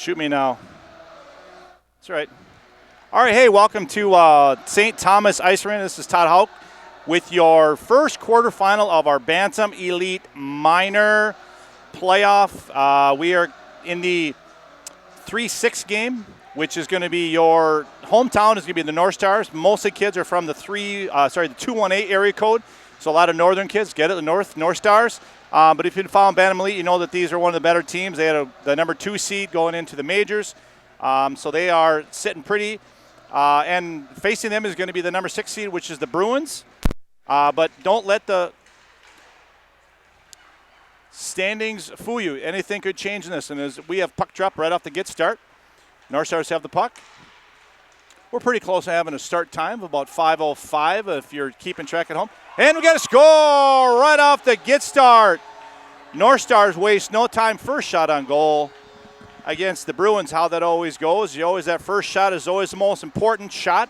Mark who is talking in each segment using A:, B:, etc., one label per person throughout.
A: Shoot me now. That's right. All right, hey, welcome to St. Thomas Ice Arena. This is Todd Hauk with your first quarterfinal of our Bantam Elite Minor playoff. We are in the 3-6 game, which is going to be your hometown is going to be the North Stars. Mostly kids are from the 218 area code, so a lot of northern kids get it, the North Stars. But if you've been following Bantam Elite, you know that these are one of the better teams. They had the number 2 seed going into the majors, so they are sitting pretty. And facing them is going to be the number 6 seed, which is the Bruins. But don't let the standings fool you. Anything could change in this. And as we have puck drop right off the get start, North Stars have the puck. We're pretty close to having a start time of about 5:05 if you're keeping track at home. And we got a score right off the get start. North Stars waste no time. First shot on goal against the Bruins. How that always goes. That first shot is always the most important shot.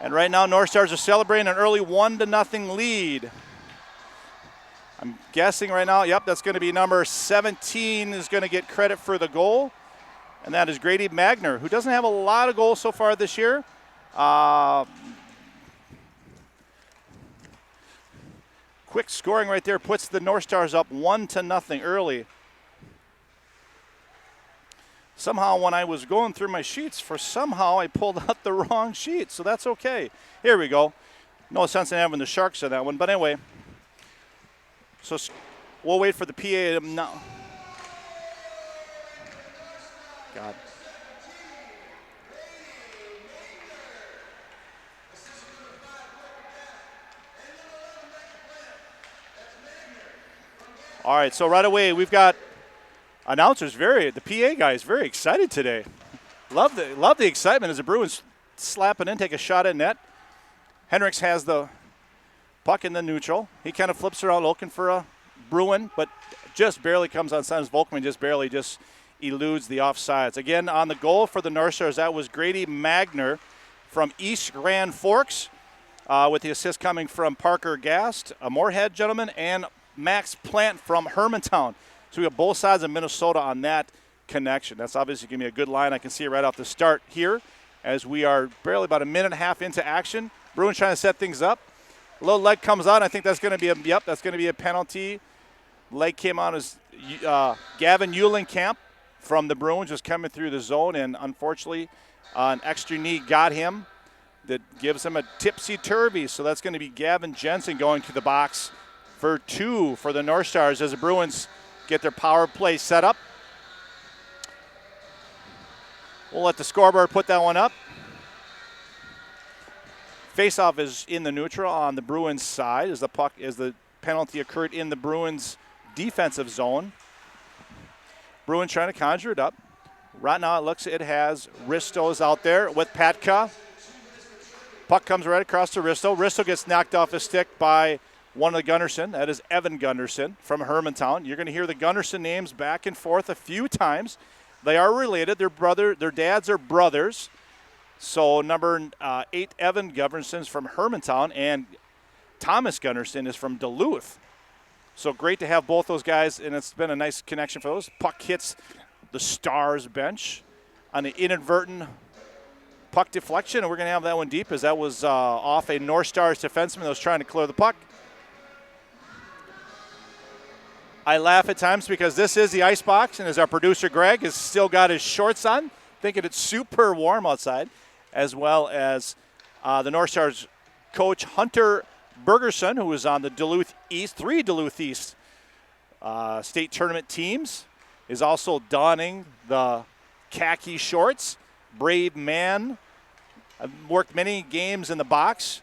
A: And right now North Stars are celebrating an early 1-0 lead. I'm guessing right now, yep, that's going to be number 17 is going to get credit for the goal. And that is Grady Magner, who doesn't have a lot of goals so far this year. Quick scoring right there puts the North Stars up 1-0 early. Somehow when I was going through my sheets, I pulled out the wrong sheet, so that's okay. Here we go. No sense in having the Sharks on that one, but anyway. So we'll wait for the PA now. God. All right, so right away we've got announcers the PA guy is very excited today. Love the excitement as the Bruins slap it in, take a shot at net. Hendricks has the puck in the neutral. He kind of flips around looking for a Bruin, but just barely comes on signs. Volkman just eludes the offsides. Again, on the goal for the North Stars, that was Grady Magner from East Grand Forks, with the assist coming from Parker Gast, a Moorhead gentleman, and Max Plant from Hermantown. So we have both sides of Minnesota on that connection. That's obviously going to be a good line. I can see it right off the start here as we are barely about a minute and a half into action. Bruins trying to set things up. A little leg comes out. I think that's going to be a penalty. Leg came out as Gavin Eulenkamp from the Bruins just coming through the zone, and unfortunately an extra knee got him that gives him a tipsy-turvy. So that's going to be Gavin Jensen going to the box for 2 for the North Stars as the Bruins get their power play set up. We'll let the scoreboard put that one up. Faceoff is in the neutral on the Bruins side as the penalty occurred in the Bruins defensive zone. Bruins trying to conjure it up. Right now it has Risto's out there with Patka. Puck comes right across to Risto. Risto gets knocked off his stick by one of the Gunnarsson. That is Evan Gunnarsson from Hermantown. You're going to hear the Gunnarsson names back and forth a few times. They are related. Their dads are brothers. So number 8, Evan Gunnarsson's from Hermantown, and Thomas Gunnarsson is from Duluth. So great to have both those guys, and it's been a nice connection for those. Puck hits the Stars bench on the inadvertent puck deflection, and we're going to have that one deep as that was off a North Stars defenseman that was trying to clear the puck. I laugh at times because this is the ice box, and as our producer Greg has still got his shorts on, thinking it's super warm outside, as well as the North Stars coach Hunter Bergerson, who is on the Duluth East, 3 Duluth East state tournament teams, is also donning the khaki shorts. Brave man. I've worked many games in the box,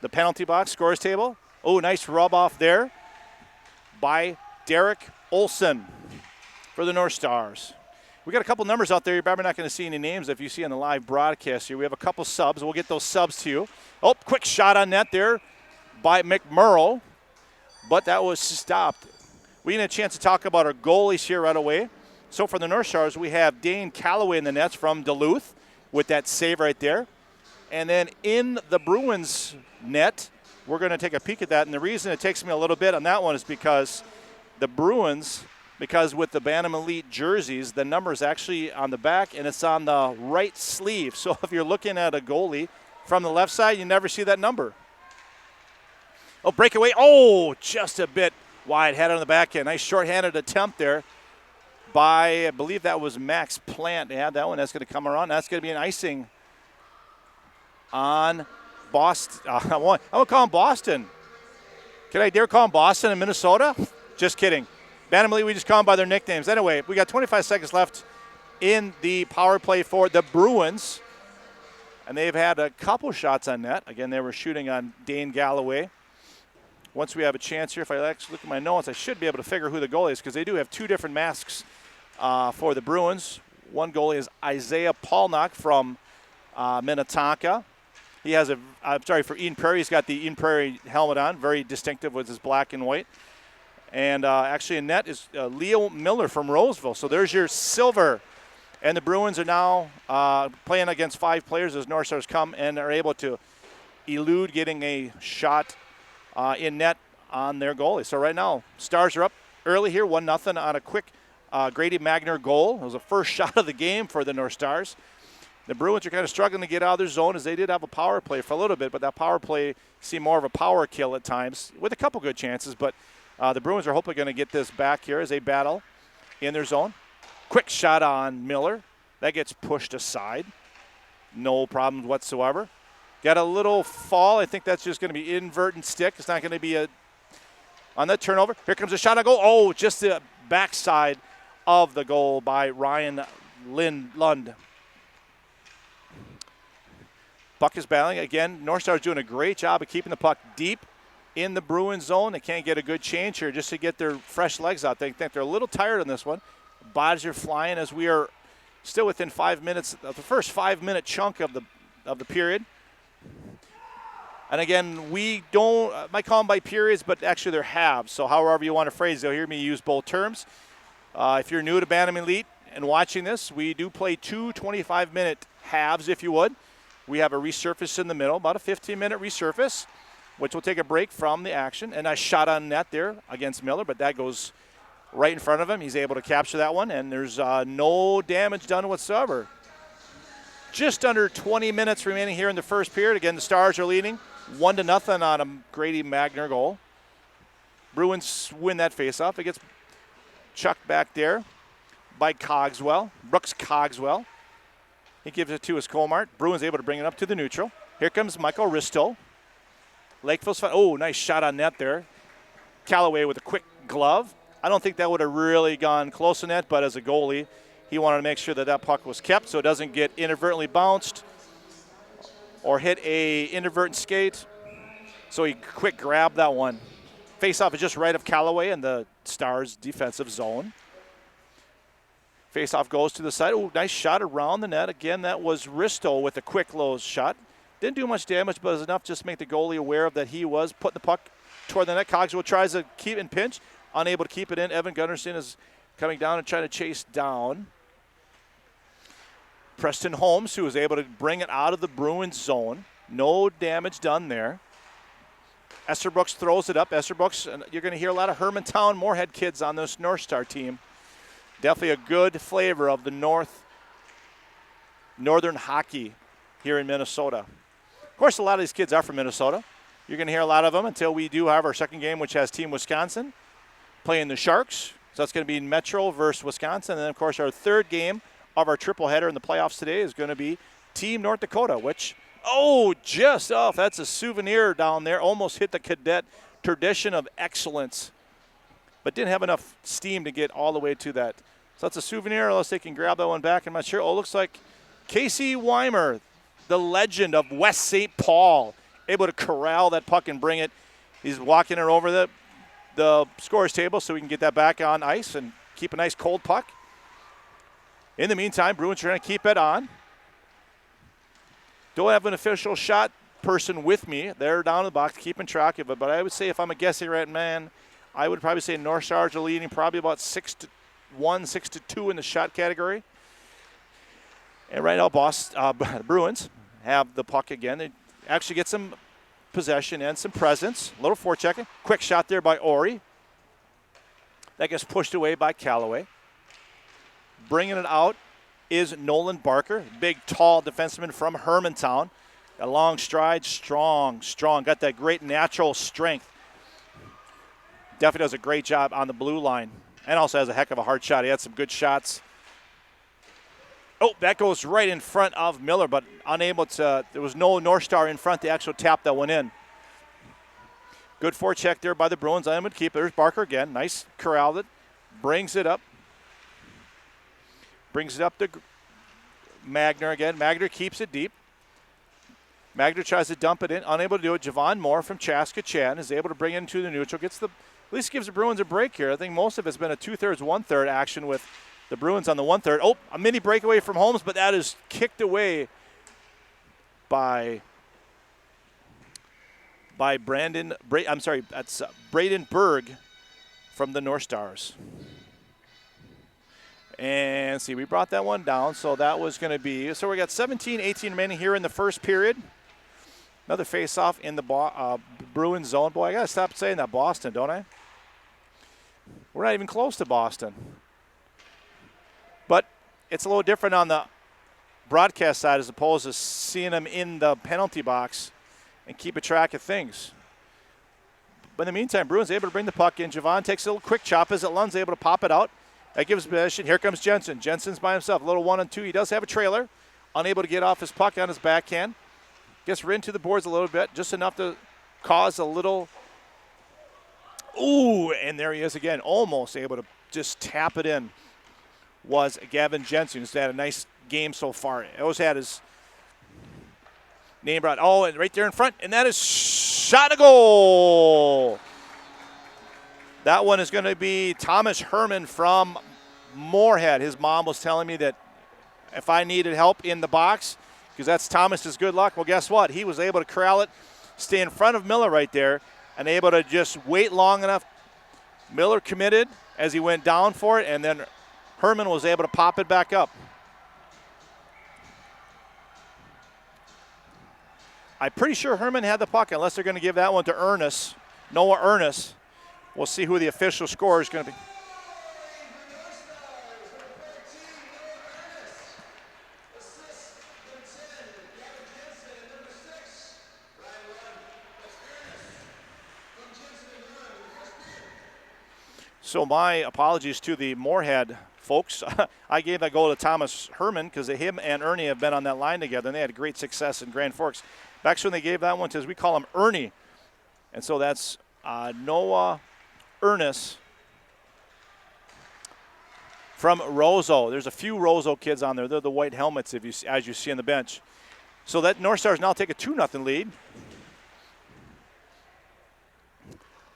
A: the penalty box, scores table. Oh, nice rub off there by Derek Olson for the North Stars. We got a couple numbers out there. You're probably not going to see any names if you see on the live broadcast here. We have a couple subs. We'll get those subs to you. Oh, quick shot on net there by McMurrow, but that was stopped. We get a chance to talk about our goalies here right away. So for the North Stars, we have Dane Calloway in the nets from Duluth with that save right there. And then in the Bruins net, we're going to take a peek at that. And the reason it takes me a little bit on that one is because the Bruins because with the Bantam Elite jerseys, the number is actually on the back and it's on the right sleeve. So if you're looking at a goalie from the left side, you never see that number. Oh, breakaway. Oh, just a bit wide. Head on the back end. Nice shorthanded attempt there by, I believe that was Max Plant. Yeah, that one. That's going to come around. That's going to be an icing on Boston. I want to call him Boston. Can I dare call him Boston in Minnesota? Just kidding. Bantam Elite, we just call them by their nicknames. Anyway, we got 25 seconds left in the power play for the Bruins. And they've had a couple shots on net. Again, they were shooting on Dane Galloway. Once we have a chance here, if I actually look at my notes, I should be able to figure who the goalie is because they do have two different masks for the Bruins. One goalie is Isaiah Polnock from Minnetonka. He has for Eden Prairie, he's got the Eden Prairie helmet on, very distinctive with his black and white. And actually in net is Leo Miller from Roseville. So there's your silver. And the Bruins are now playing against 5 players as North Stars come and are able to elude getting a shot in net on their goalie. So right now, Stars are up early here, 1-0 on a quick Grady Magner goal. It was the first shot of the game for the North Stars. The Bruins are kind of struggling to get out of their zone as they did have a power play for a little bit, but that power play seemed more of a power kill at times with a couple good chances. But the Bruins are hopefully going to get this back here as they battle in their zone. Quick shot on Miller. That gets pushed aside. No problems whatsoever. Got a little fall. I think that's just going to be inverted stick. It's not going to be on that turnover. Here comes a shot on goal. Oh, just the backside of the goal by Ryan Lund. Puck is battling. Again, North Stars doing a great job of keeping the puck deep in the Bruins zone. They can't get a good change here just to get their fresh legs out. They think they're a little tired on this one. Bodies are flying as we are still within 5 minutes of the first 5-minute chunk of the period. And again, we don't, might call them by periods, but actually they're halves. So however you want to phrase it, you'll hear me use both terms. If you're new to Bantam Elite and watching this, we do play 2 25-minute halves, if you would. We have a resurface in the middle, about a 15-minute resurface, which will take a break from the action. And I shot on net there against Miller, but that goes right in front of him. He's able to capture that one, and there's no damage done whatsoever. Just under 20 minutes remaining here in the first period. Again, the Stars are leading 1-0 on a Grady Magner goal. Bruins win that faceoff. It gets chucked back there by Cogswell, Brooks Cogswell. He gives it to his Colmart. Bruins able to bring it up to the neutral. Here comes Michael Risto. Lakeville's fine. Oh, nice shot on net there. Callaway with a quick glove. I don't think that would have really gone close to net, but as a goalie, he wanted to make sure that that puck was kept so it doesn't get inadvertently bounced or hit a inadvertent skate. So he quick grabbed that one. Face-off is just right of Callaway in the Stars' defensive zone. Face-off goes to the side. Oh, nice shot around the net. Again, that was Risto with a quick low shot. Didn't do much damage, but it was enough just to make the goalie aware of that he was putting the puck toward the net. Cogswell tries to keep in pinch, unable to keep it in. Evan Gunnarsson is coming down and trying to chase down Preston Holmes, who was able to bring it out of the Bruins zone. No damage done there. Esserbrooks throws it up. Esserbrooks, and you're going to hear a lot of Hermantown Moorhead kids on this North Star team. Definitely a good flavor of the northern hockey here in Minnesota. Of course, a lot of these kids are from Minnesota. You're going to hear a lot of them until we do have our second game, which has Team Wisconsin playing the Sharks. So that's going to be Metro versus Wisconsin. And then, of course, our third game of our triple header in the playoffs today is going to be Team North Dakota, which, that's a souvenir down there. Almost hit the cadet tradition of excellence, but didn't have enough steam to get all the way to that. So that's a souvenir, unless they can grab that one back. I'm not sure. Oh, looks like Casey Weimer, the legend of West St. Paul, able to corral that puck and bring it. He's walking it over the scorer's table so we can get that back on ice and keep a nice cold puck. In the meantime, Bruins are trying to keep it on. Don't have an official shot person with me. They're down in the box keeping track of it. But I would say if I'm a guessing right man, I would probably say North Stars are leading probably about 6-1, 6-2 in the shot category. And right now, the Bruins have the puck again. They actually get some possession and some presence. A little forechecking. Quick shot there by Ori. That gets pushed away by Callaway. Bringing it out is Nolan Barker, big, tall defenseman from Hermantown. A long stride, strong. Got that great natural strength. Definitely does a great job on the blue line. And also has a heck of a hard shot. He had some good shots. Oh, that goes right in front of Miller, but unable to. There was no North Star in front. The actual tap that went in. Good forecheck there by the Bruins. I'm going to keep it. There's Barker again. Nice corralled it. Brings it up. Brings it up to Magner again. Magner keeps it deep. Magner tries to dump it in. Unable to do it. Javon Moore from Chaska Chan is able to bring it into the neutral. At least gives the Bruins a break here. I think most of it's been a 2/3, 1/3 action with the Bruins on the 1/3. Oh, a mini breakaway from Holmes, but that is kicked away by that's Braden Berg from the North Stars. And see, we brought that one down, so that was going to be, so we got 17-18 remaining here in the first period. Another face-off in the Bruins zone. Boy, I got to stop saying that Boston, don't I? We're not even close to Boston. But it's a little different on the broadcast side as opposed to seeing them in the penalty box and keep a track of things. But in the meantime, Bruins able to bring the puck in. Javon takes a little quick chop as Lund's able to pop it out. That gives possession. Here comes Jensen. Jensen's by himself. A little 1-on-2. He does have a trailer. Unable to get off his puck on his backhand. Gets rid to the boards a little bit. Just enough to cause a little. Ooh, and there he is again. Almost able to just tap it in. Was Gavin Jensen, who's had a nice game so far. He always had his name brought. Oh, and right there in front. And that is shot a goal. That one is going to be Thomas Herman from Moorhead. His mom was telling me that if I needed help in the box, because that's Thomas's good luck, well, guess what? He was able to corral it, stay in front of Miller right there, and able to just wait long enough. Miller committed as he went down for it, and then Herman was able to pop it back up. I'm pretty sure Herman had the puck, unless they're going to give that one to Noah Ernest. We'll see who the official scorer is going to be. So my apologies to the Moorhead folks. I gave that goal to Thomas Herman because him and Ernie have been on that line together, and they had great success in Grand Forks. Back when they gave that one to, as we call him, Ernie. And so that's Noah Ernest from Roseau. There's a few Roseau kids on there. They're the white helmets, as you see on the bench. So that North Stars now take a 2-0 lead.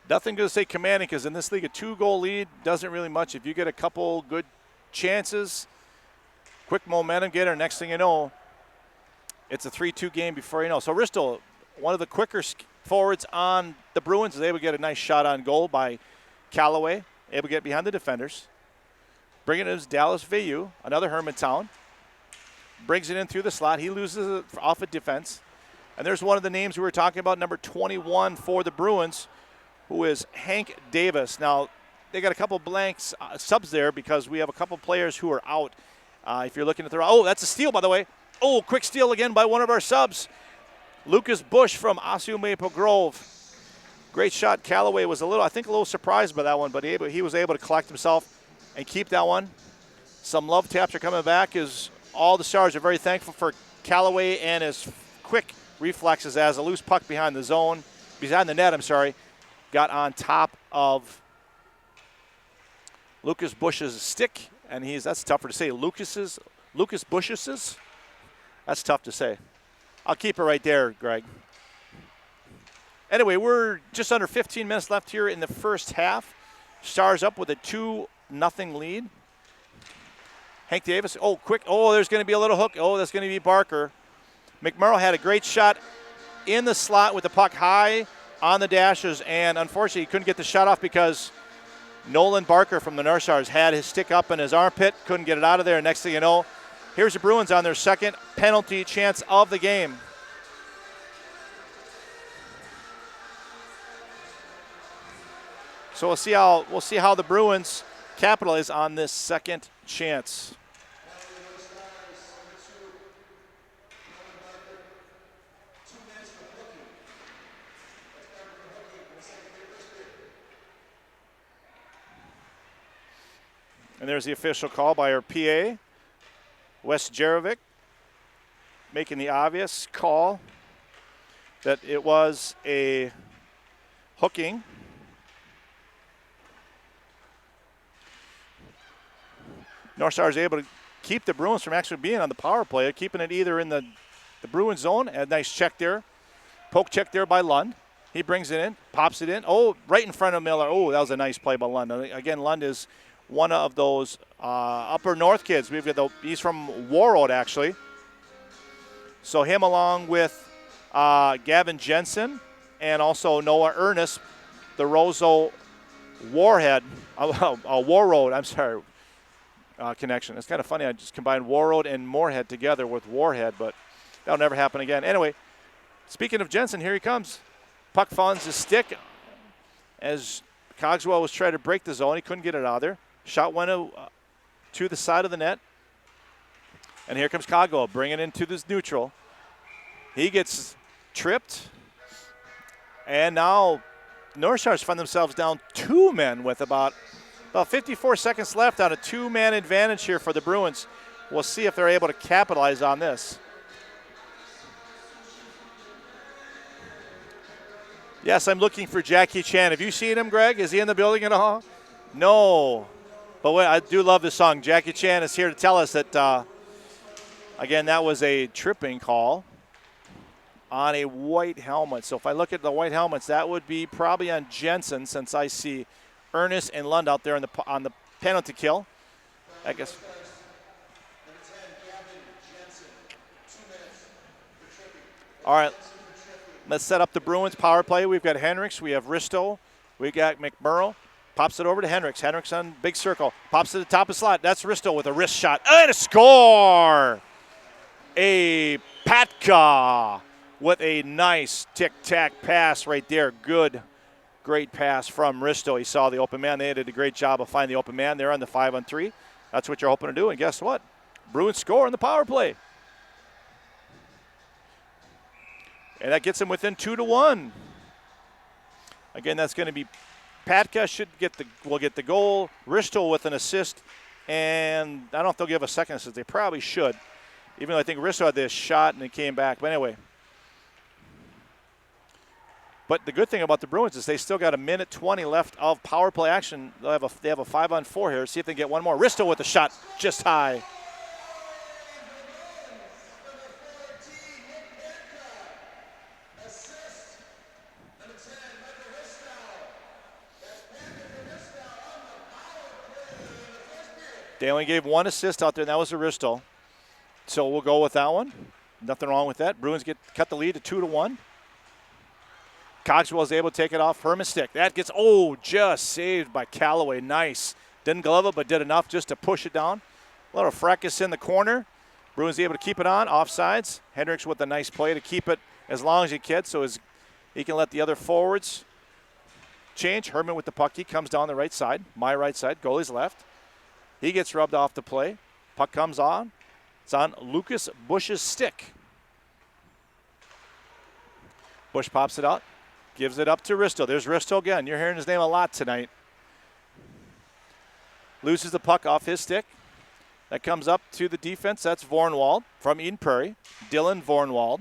A: Nothing to say commanding, because in this league, a 2-goal lead doesn't really much. If you get a couple good chances, quick momentum getter, next thing you know, it's a 3-2 game before you know. So Risto, one of the quicker forwards on the Bruins, is able to get a nice shot on goal by Callaway, able to get behind the defenders. Bringing it is Dallas Veilleux, another Hermantown. Brings it in through the slot. He loses it off of defense. And there's one of the names we were talking about, number 21 for the Bruins, who is Hank Davis. Now, they got a couple blanks subs there because we have a couple players who are out. If you're looking at the – oh, that's a steal, by the way. Oh, quick steal again by one of our subs. Lucas Bush from Osseo Maple Grove. Great shot. Callaway was a little surprised by that one, but he was able to collect himself and keep that one. Some love taps are coming back as all the Stars are very thankful for Callaway and his quick reflexes as a loose puck behind the net, got on top of Lucas Bush's stick, and that's tougher to say. Lucas Bush's? That's tough to say. I'll keep it right there, Greg. Anyway, we're just under 15 minutes left here in the first half. Stars up with a 2-0 lead. Hank Davis, quick. There's going to be a little hook. That's going to be Barker. McMurrow had a great shot in the slot with the puck high on the dashes, and unfortunately he couldn't get the shot off because Nolan Barker from the North Stars had his stick up in his armpit, couldn't get it out of there. Next thing you know, here's the Bruins on their second penalty chance of the game. So we'll see how the Bruins capitalize on this second chance. And there's the official call by our PA, Wes Jarovic, making the obvious call that it was a hooking. North Star is able to keep the Bruins from actually being on the power play, keeping it either in the Bruins zone. A nice check there. Poke check there by Lund. He brings it in, pops it in. Oh, right in front of Miller. Oh, that was a nice play by Lund. Again, Lund is one of those upper north kids. He's from Warroad, actually. So him along with Gavin Jensen and also Noah Ernest, the Roseau Warhead, Warroad, I'm sorry, connection. It's kind of funny. I just combined Warroad and Moorhead together with Warhead, but that'll never happen again. Anyway, speaking of Jensen, here he comes. Puck finds his stick as Cogswell was trying to break the zone. He couldn't get it out of there. Shot went to the side of the net. And here comes Cogswell bringing it into this neutral. He gets tripped. And now North Stars find themselves down 2 men with about 54 seconds left on a 2-man advantage here for the Bruins. We'll see if they're able to capitalize on this. Yes, I'm looking for Jackie Chan. Have you seen him, Greg? Is he in the building at all? No. But I do love this song. Jackie Chan is here to tell us that, again, that was a tripping call on a white helmet. So if I look at the white helmets, that would be probably on Jensen, since I see Ernest and Lund out there on the penalty kill. I guess. All right. Let's set up the Bruins power play. We've got Hendricks. We have Risto. We got McMurrow. Pops it over to Hendricks. Hendricks on big circle. Pops to the top of the slot. That's Risto with a wrist shot. And a score! A Patka with a nice tic-tac pass right there. Good, great pass from Risto. He saw the open man. They did a great job of finding the open man there on the 5-on-3. That's what you're hoping to do. And guess what? Bruins score on the power play. And that gets them within 2-1. Again, that's going to be Patka will get the goal. Risto with an assist. And I don't know if they'll give a second assist. They probably should. Even though I think Risto had this shot and it came back. But anyway. But the good thing about the Bruins is they still got 1:20 left of power play action. They have a 5-on-4 here. See if they can get one more. Risto with a shot just high. They only gave one assist out there, and that was Aristo. So we'll go with that one. Nothing wrong with that. Bruins cut the lead to 2-1. Cogswell is able to take it off Herman's stick. That gets, just saved by Callaway. Nice. Didn't glove it, but did enough just to push it down. A little fracas in the corner. Bruins able to keep it on, offsides. Hendricks with a nice play to keep it as long as he can, so he can let the other forwards change. Herman with the puck. He comes down the right side, my right side, goalie's left. He gets rubbed off the play. Puck comes on. It's on Lucas Bush's stick. Bush pops it out. Gives it up to Risto. There's Risto again. You're hearing his name a lot tonight. Loses the puck off his stick. That comes up to the defense. That's Vornwald from Eden Prairie. Dylan Vornwald.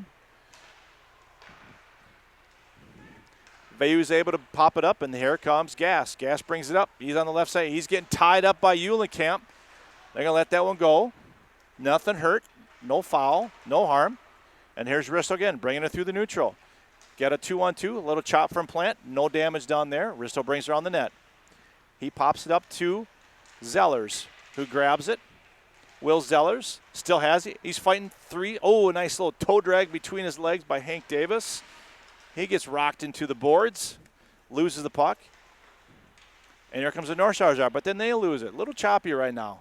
A: Vayu's able to pop it up, and here comes Gass. Gass brings it up. He's on the left side. He's getting tied up by Eulenkamp. They're going to let that one go. Nothing hurt. No foul. No harm. And here's Risto again, bringing it through the neutral. Get a 2-on-2. A little chop from Plant. No damage down there. Risto brings it on the net. He pops it up to Zellers, who grabs it. Will Zellers still has it. He's fighting 3. Oh, a nice little toe drag between his legs by Hank Davis. He gets rocked into the boards, loses the puck. And here comes the North Stars, but then they lose it. A little choppy right now.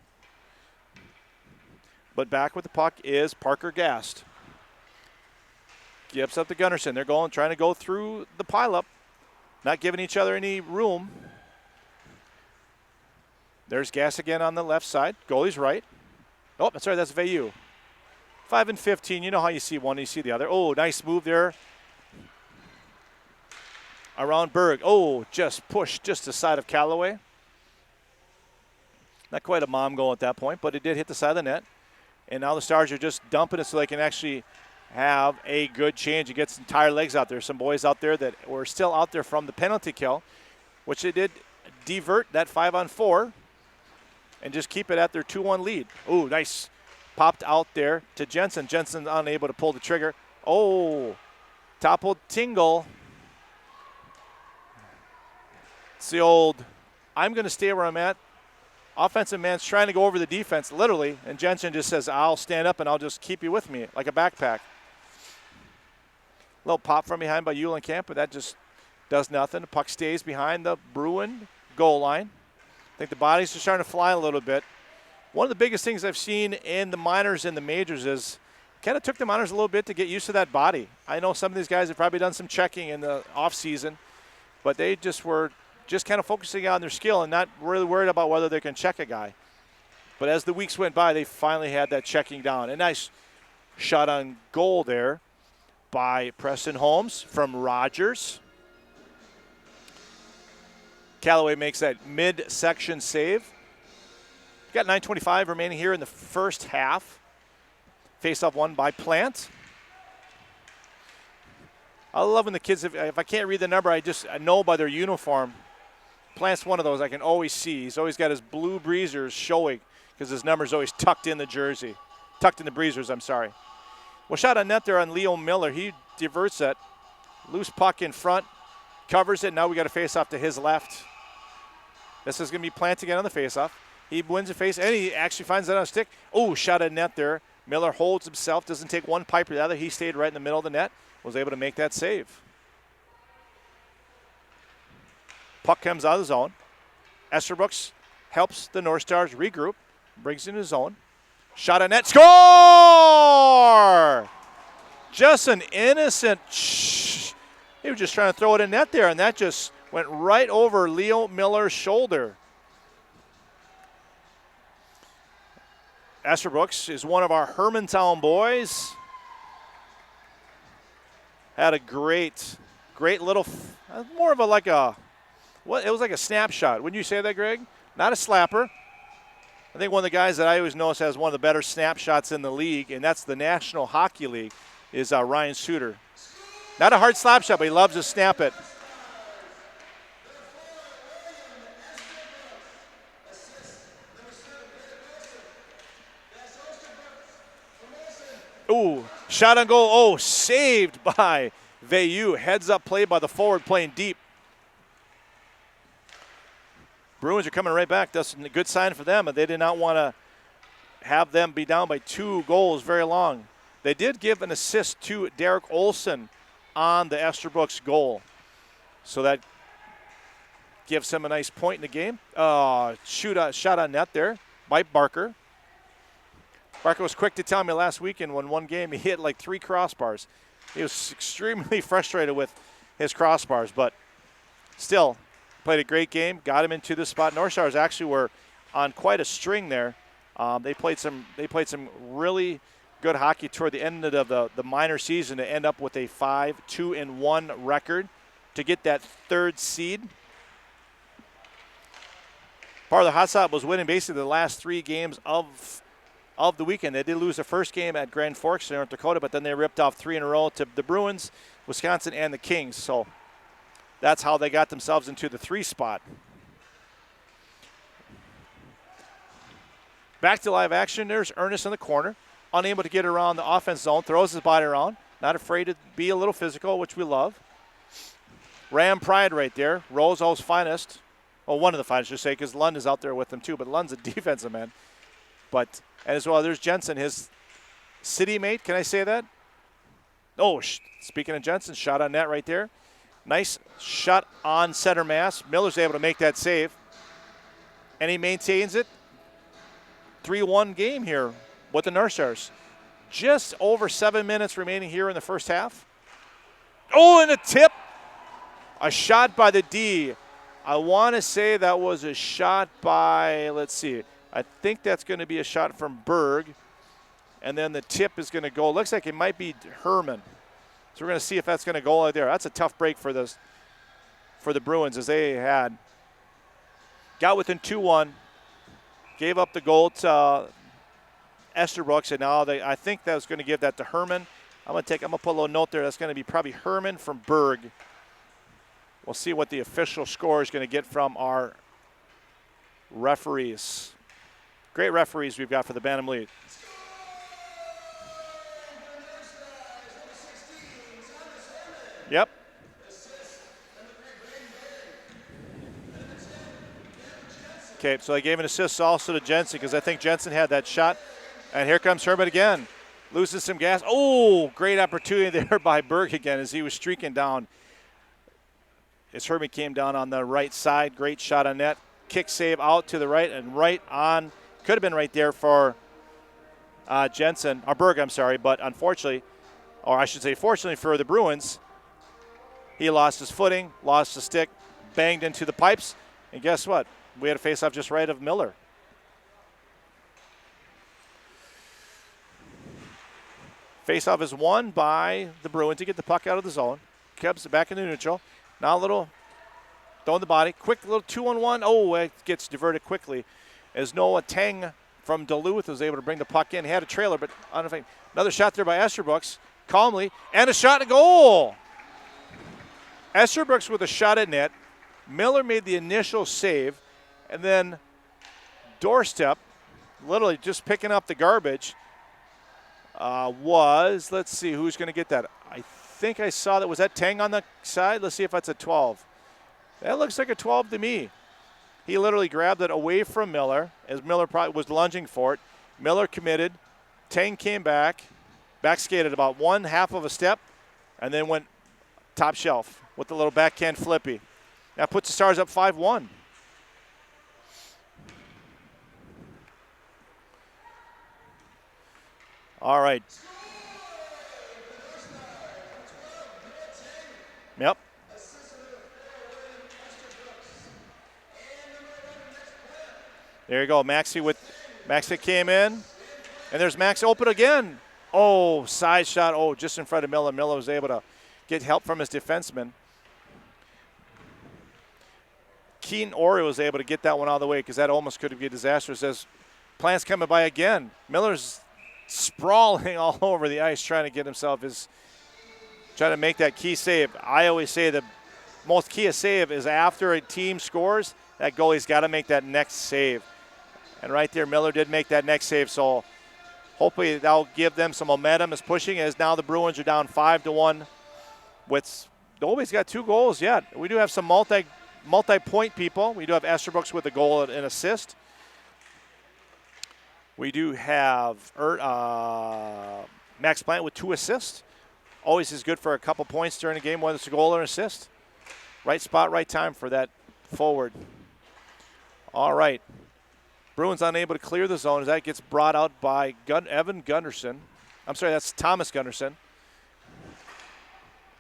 A: But back with the puck is Parker Gast. Gives up to Gunnarsson. They're trying to go through the pileup, not giving each other any room. There's gas again on the left side. Goalie's right. Oh, that's right. That's Vayu. 5 and 15. You know how you see one, you see the other. Oh, nice move there. Around Berg. Oh, just pushed just the side of Callaway. Not quite a mom goal at that point, but it did hit the side of the net. And now the Stars are just dumping it so they can actually have a good change and get some tired legs out there. Some boys out there that were still out there from the penalty kill, which they did divert that 5-on-4 and just keep it at their 2-1 lead. Oh, nice. Popped out there to Jensen. Jensen unable to pull the trigger. Oh, toppled Tingle. It's the old, I'm going to stay where I'm at. Offensive man's trying to go over the defense, literally, and Jensen just says, I'll stand up and I'll just keep you with me, like a backpack. Little pop from behind by Eulenkamp, but that just does nothing. The puck stays behind the Bruin goal line. I think the bodies are starting to fly a little bit. One of the biggest things I've seen in the minors and the majors is kind of took the minors a little bit to get used to that body. I know some of these guys have probably done some checking in the offseason, but they just were just kind of focusing on their skill and not really worried about whether they can check a guy. But as the weeks went by, they finally had that checking down. A nice shot on goal there by Preston Holmes from Rogers. Callaway makes that mid-section save. Got 9:25 remaining here in the first half. Face-off won by Plant. I love when the kids, if I can't read the number, I know by their uniform. Plant's one of those I can always see. He's always got his blue breezers showing because his number's always tucked in the jersey. Tucked in the breezers, I'm sorry. Well, shot on net there on Leo Miller. He diverts it. Loose puck in front. Covers it. Now we got a face-off to his left. This is going to be Plant again on the face-off. He wins the face, and he actually finds that on a stick. Oh, shot on net there. Miller holds himself. Doesn't take one pipe or the other. He stayed right in the middle of the net. Was able to make that save. Puck comes out of the zone. Esterbrook's helps the North Stars regroup. Brings it in his zone. Shot on net. Score! Just an innocent. He was just trying to throw it in net there, and that just went right over Leo Miller's shoulder. Esterbrook's is one of our Hermantown boys. Had a great little, more of a like a, what? It was like a snapshot. Wouldn't you say that, Greg? Not a slapper. I think one of the guys that I always notice has one of the better snapshots in the league, and that's the National Hockey League, is Ryan Suter. Not a hard slap shot, but he loves to snap it. Ooh, shot on goal. Oh, saved by Vayu. Heads up play by the forward playing deep. Bruins are coming right back. That's a good sign for them. They did not want to have them be down by 2 goals very long. They did give an assist to Derek Olsen on the Esterbrook's goal. So that gives him a nice point in the game. Shot on net there by Barker. Barker was quick to tell me last weekend when one game he hit like 3 crossbars. He was extremely frustrated with his crossbars, but still played a great game, got him into this spot. North Stars actually were on quite a string there. They played some really good hockey toward the end of the minor season to end up with a 5-2-1 record to get that 3rd seed. Part of the hot shot was winning basically the last 3 games of the weekend. They did lose the first game at Grand Forks in North Dakota, but then they ripped off 3 in a row to the Bruins, Wisconsin, and the Kings. So that's how they got themselves into the 3 spot. Back to live action. There's Ernest in the corner, unable to get around the offense zone, throws his body around, not afraid to be a little physical, which we love. Ram Pride right there, Roseau's finest. Well, one of the finest, I should say, because Lund is out there with them too, but Lund's a defensive man. But, and as well, there's Jensen, his city mate. Can I say that? Oh, speaking of Jensen, shot on net right there. Nice shot on center mass. Miller's able to make that save. And he maintains it. 3-1 game here with the North Stars. Just over 7 minutes remaining here in the first half. Oh, and a tip. A shot by the D I want to say that was a shot by, let's see, I think that's going to be a shot from Berg. And then the tip is going to go. It looks like it might be Herman. So we're going to see if that's going to go out there. That's a tough break for the Bruins, as they got within 2-1, gave up the goal to Esterbrooks, and now I think that was going to give that to Herman. I'm going to put a little note there. That's going to be probably Herman from Berg. We'll see what the official score is going to get from our referees. Great referees we've got for the Bantam League. Yep. Okay, so I gave an assist also to Jensen because I think Jensen had that shot. And here comes Herman again. Loses some gas. Oh, great opportunity there by Berg again as he was streaking down. As Herman came down on the right side. Great shot on net. Kick save out to the right and right on. Could have been right there for Jensen, or Berg, I'm sorry. But unfortunately, or I should say fortunately for the Bruins, he lost his footing, lost the stick, banged into the pipes. And guess what? We had a face-off just right of Miller. Face-off is won by the Bruins to get the puck out of the zone. Cubs back into neutral. Now a little throwing the body. Quick little 2-on-1. Oh, it gets diverted quickly as Noah Tang from Duluth was able to bring the puck in. He had a trailer, but another shot there by Esterbrooks. Calmly. And a shot and a goal. Esterbrooks with a shot at net. Miller made the initial save. And then doorstep, literally just picking up the garbage, let's see, who's going to get that? I think I saw that. Was that Tang on the side? Let's see if that's a 12. That looks like a 12 to me. He literally grabbed it away from Miller as Miller probably was lunging for it. Miller committed. Tang came back skated about 1/2 of a step, and then went top shelf with the little backhand flippy. That puts the Stars up 5-1. All right. Yep. There you go. Maxi came in. And there's Max open again. Oh, side shot. Oh, just in front of Miller. Miller was able to get help from his defenseman. Keaton Ori was able to get that one out of the way because that almost could have been disastrous as Plant's coming by again. Miller's sprawling all over the ice trying to make that key save. I always say the most key save is after a team scores, that goalie's got to make that next save. And right there, Miller did make that next save, so hopefully that'll give them some momentum as pushing as now the Bruins are down 5-1 with nobody's got 2 goals yet. We do have some multi-point people. We do have Esterbrooks with a goal and an assist. We do have Max Plant with 2 assists. Always is good for a couple points during a game, whether it's a goal or an assist. Right spot, right time for that forward. All right. Bruins unable to clear the zone as that gets brought out by Evan Gunderson. I'm sorry, that's Thomas Gunderson.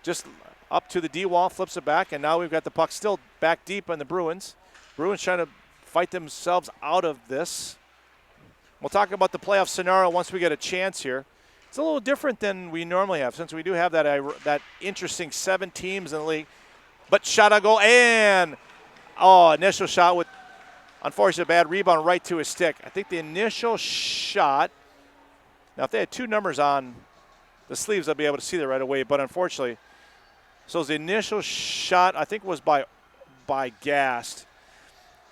A: Just up to the D wall, flips it back, and now we've got the puck still back deep on the Bruins. Bruins trying to fight themselves out of this. We'll talk about the playoff scenario once we get a chance here. It's a little different than we normally have since we do have that interesting 7 teams in the league. But shot on goal and, initial shot with, unfortunately, a bad rebound right to his stick. I think the initial shot, now if they had 2 numbers on the sleeves, I'd be able to see that right away. But unfortunately, so the initial shot, I think, was by Gast.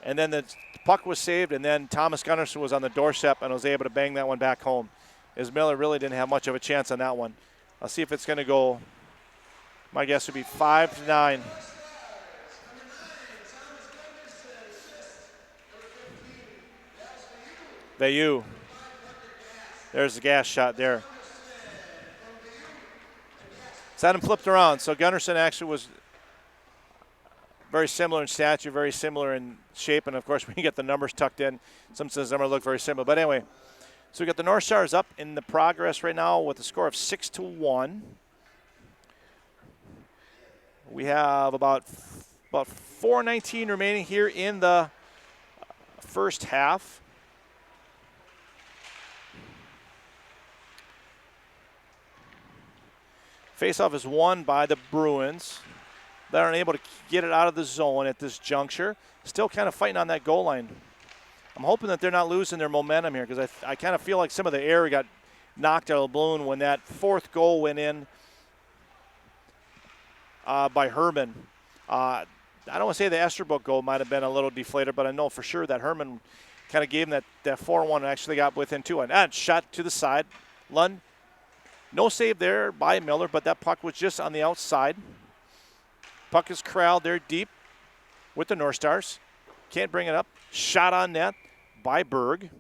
A: And then the puck was saved, and then Thomas Gunnarsson was on the doorstep and was able to bang that one back home. As Miller really didn't have much of a chance on that one. I'll see if it's going to go, my guess would be 5-9. Bayou. There's the gas shot there. So that flipped around. So Gunnarsson actually was very similar in stature, very similar in shape, and of course when you get the numbers tucked in, some says the numbers look very similar. But anyway, so we got the North Stars up in the progress right now with a score of 6-1. We have about About 4:19 remaining here in the first half. Faceoff is won by the Bruins. They're unable to get it out of the zone at this juncture. Still kind of fighting on that goal line. I'm hoping that they're not losing their momentum here because I kind of feel like some of the air got knocked out of the balloon when that fourth goal went in by Herman. I don't want to say the Esterbrook goal might have been a little deflated, but I know for sure that Herman kind of gave him that 4-1 and actually got within 2-1. And shot to the side. Lund, no save there by Miller, but that puck was just on the outside. Puck is corralled there deep with the North Stars. Can't bring it up. Shot on net by Berg.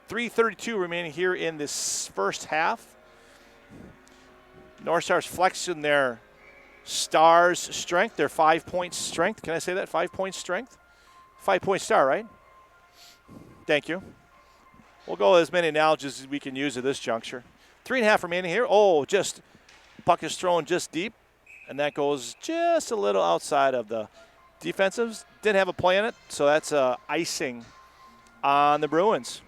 A: 3:32 remaining here in this first half. North Stars flexing their Stars' strength, their 5-point strength. Can I say that? 5-point strength? 5-point star, right? Thank you. We'll go as many analogies as we can use at this juncture. 3.5 remaining here. Oh, just puck is thrown just deep, and that goes just a little outside of the defensives. Didn't have a play in it, so that's icing on the Bruins.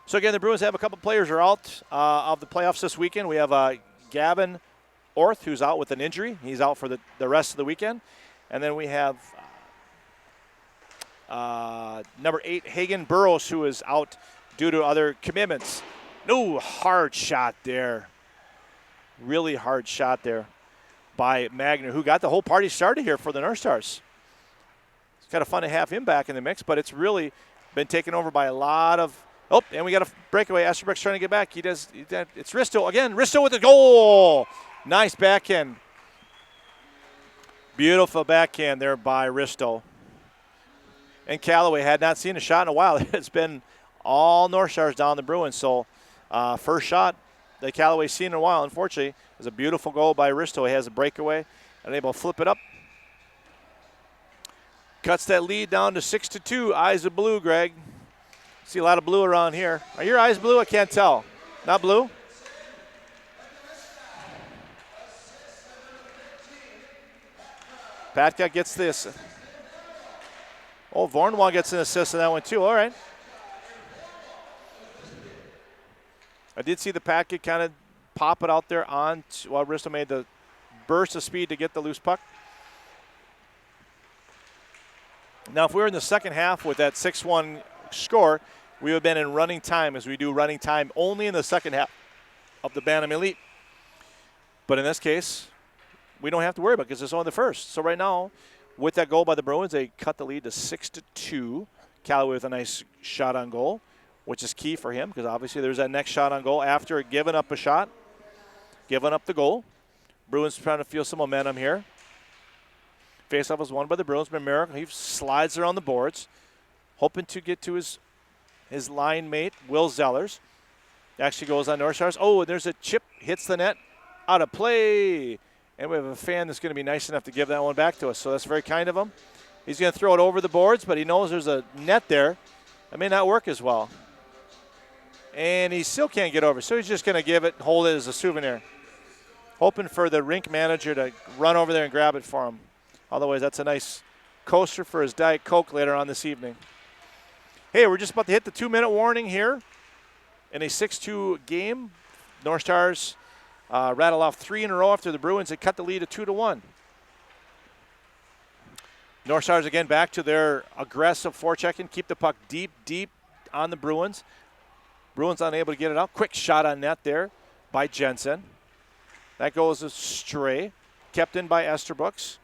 A: So again, the Bruins have a couple players are out of the playoffs this weekend. We have Gavin Orth, who's out with an injury. He's out for the rest of the weekend. And then we have number 8, Hagen Burrows, who is out due to other commitments. No, hard shot there. Really hard shot there by Magner, who got the whole party started here for the North Stars. It's kind of fun to have him back in the mix, but it's really been taken over by a lot of. Oh, and we got a breakaway. Esterbrook's trying to get back. It's Risto again. Risto with the goal. Nice backhand. Beautiful backhand there by Risto. And Callaway had not seen a shot in a while. It's been all North Stars down the Bruins. So first shot that Callaway's seen in a while, unfortunately. It was a beautiful goal by Risto. He has a breakaway and able to flip it up. Cuts that lead down to 6-2. Eyes of blue, Greg. See a lot of blue around here. Are your eyes blue? I can't tell. Not blue? Patka gets this. Oh, Vornwall gets an assist on that one too. All right. I did see the Patka kind of pop it out there on while Risto made the burst of speed to get the loose puck. Now, if we were in the second half with that 6-1 score, we would have been in running time, as we do running time only in the second half of the Bantam Elite. But in this case, we don't have to worry about it because it's only the first. So right now, with that goal by the Bruins, they cut the lead to 6-2. Callaway with a nice shot on goal, which is key for him because obviously there's that next shot on goal after giving up a shot, giving up the goal. Bruins trying to feel some momentum here. Faceoff was won by the Bruins by Merrick. He slides around the boards, hoping to get to his line mate, Will Zellers. Actually goes on North Stars. Oh, and there's a chip, hits the net, out of play. And we have a fan that's going to be nice enough to give that one back to us, so that's very kind of him. He's going to throw it over the boards, but he knows there's a net there. That may not work as well. And he still can't get over, so he's just going to give it, hold it as a souvenir. Hoping for the rink manager to run over there and grab it for him. Otherwise, that's a nice coaster for his Diet Coke later on this evening. Hey, we're just about to hit the 2-minute warning here in a 6-2 game. North Stars rattle off 3 in a row after the Bruins had cut the lead to 2-1. North Stars again back to their aggressive forechecking, keep the puck deep, deep on the Bruins. Bruins unable to get it out. Quick shot on net there by Jensen. That goes astray, kept in by Esterbrook.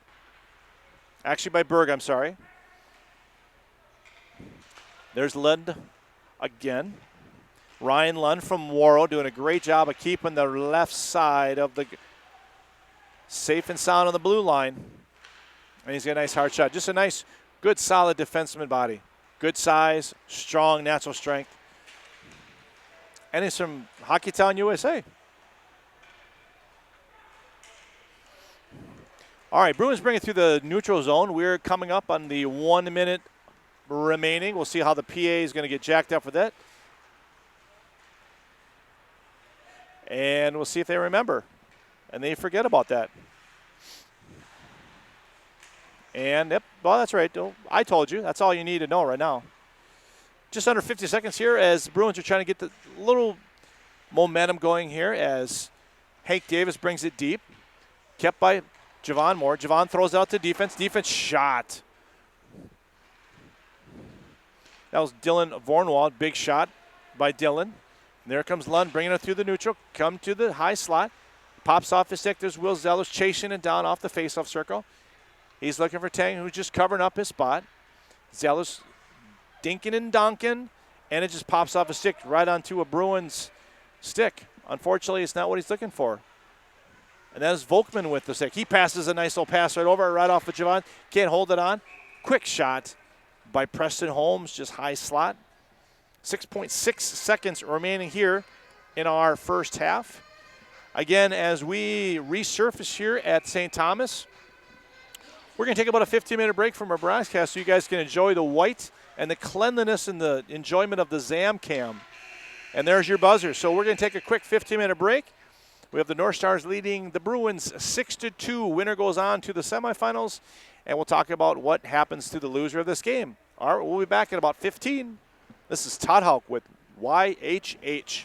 A: Actually by Berg, I'm sorry. There's Lund again. Ryan Lund from Warrow doing a great job of keeping the left side of the safe and sound on the blue line. And he's got a nice hard shot. Just a nice, good, solid defenseman body. Good size, strong, natural strength. And he's from Hockeytown, USA. All right, Bruins bring it through the neutral zone. We're coming up on the 1 minute remaining. We'll see how the PA is going to get jacked up for that. And we'll see if they remember. And they forget about that. And, yep, well, that's right. I told you. That's all you need to know right now. Just under 50 seconds here as the Bruins are trying to get the little momentum going here as Hank Davis brings it deep. Kept by Javon Moore. Javon throws out to defense. Defense shot. That was Dylan Vornwald. Big shot by Dylan. There comes Lund bringing it through the neutral. Come to the high slot. Pops off his stick. There's Will Zellers chasing it down off the faceoff circle. He's looking for Tang, who's just covering up his spot. Zellers dinking and donking, and it just pops off a stick right onto a Bruins stick. Unfortunately, it's not what he's looking for. And that is Volkman with the stick. He passes a nice little pass right over, right off of Javon. Can't hold it on. Quick shot by Preston Holmes, just high slot. 6.6 seconds remaining here in our first half. Again, as we resurface here at St. Thomas, we're going to take about a 15-minute break from our broadcast so you guys can enjoy the white and the cleanliness and the enjoyment of the Zam Cam. And there's your buzzer. So we're going to take a quick 15-minute break. We have the North Stars leading the Bruins 6-2. Winner goes on to the semifinals, and we'll talk about what happens to the loser of this game. All right, we'll be back in about 15. This is Todd Houck with YHH.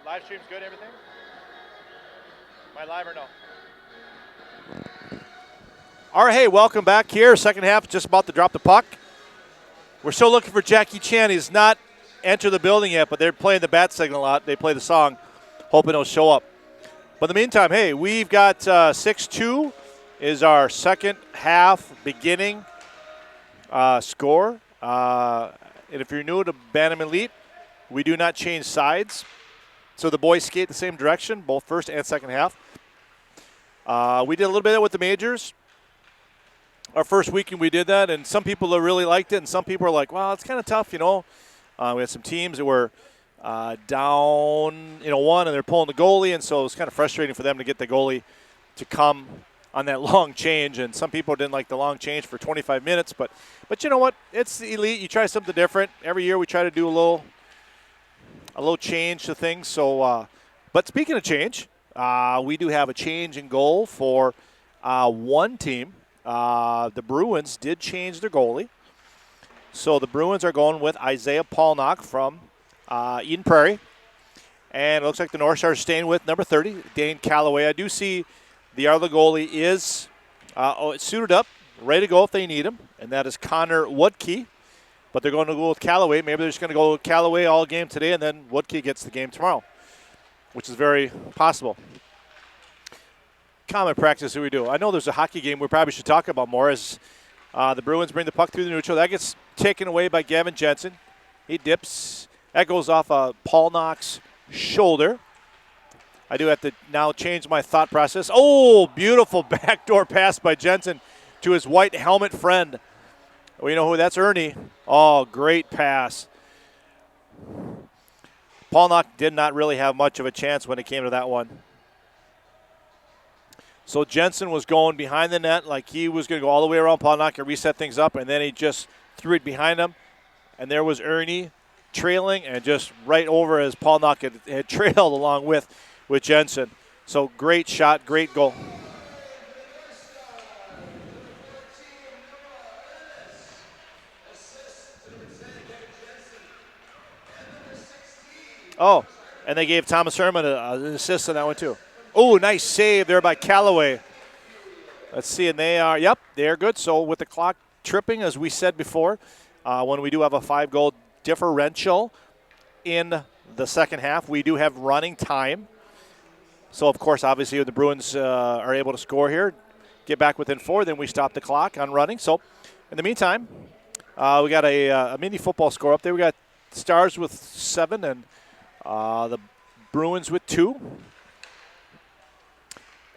A: Live stream's good, everything? Am I live or no? All right, hey, welcome back here. Second half, just about to drop the puck. We're still looking for Jackie Chan. He's not entered the building yet, but they're playing the bat signal a lot. They play the song, hoping he'll show up. But in the meantime, hey, we've got 6-2 is our second half beginning score. And if you're new to Bantam Elite, we do not change sides. So the boys skate the same direction, both first and second half. We did a little bit of it with the majors. Our first weekend we did that, and some people really liked it, and some people are like, well, it's kind of tough, you know. We had some teams that were down, one, and they're pulling the goalie, and so it was kind of frustrating for them to get the goalie to come on that long change, and some people didn't like the long change for 25 minutes, but you know what? It's the Elite. You try something different. Every year we try to do a little change to things. So, but speaking of change, we do have a change in goal for one team. The Bruins did change their goalie. So the Bruins are going with Isaiah Paulnock from Eden Prairie. And it looks like the North Stars are staying with number 30, Dane Calloway. I do see the other goalie is suited up, ready to go if they need him, and that is Connor Woodkey. But they're going to go with Calloway. Maybe they're just going to go with Calloway all game today, and then Woodkey gets the game tomorrow, which is very possible. Common practice that we do. I know there's a hockey game we probably should talk about more as the Bruins bring the puck through the neutral. That gets taken away by Gavin Jensen. He dips. That goes off Paulnock's shoulder. I do have to now change my thought process. Oh, beautiful backdoor pass by Jensen to his white helmet friend. Well, you know who? That's Ernie. Oh, great pass. Paulnock did not really have much of a chance when it came to that one. So Jensen was going behind the net like he was going to go all the way around Paulnock and reset things up, and then he just threw it behind him. And there was Ernie trailing and just right over as Paulnock had trailed along with Jensen. So great shot, great goal. Oh, and they gave Thomas Herman an assist on that one too. Oh, nice save there by Calloway. Let's see, and they're good. So with the clock tripping, as we said before, when we do have a 5-goal differential in the second half, we do have running time. So, of course, obviously, when the Bruins are able to score here, get back within 4, then we stop the clock on running. So, in the meantime, we got a mini football score up there. We got Stars with 7 and the Bruins with 2.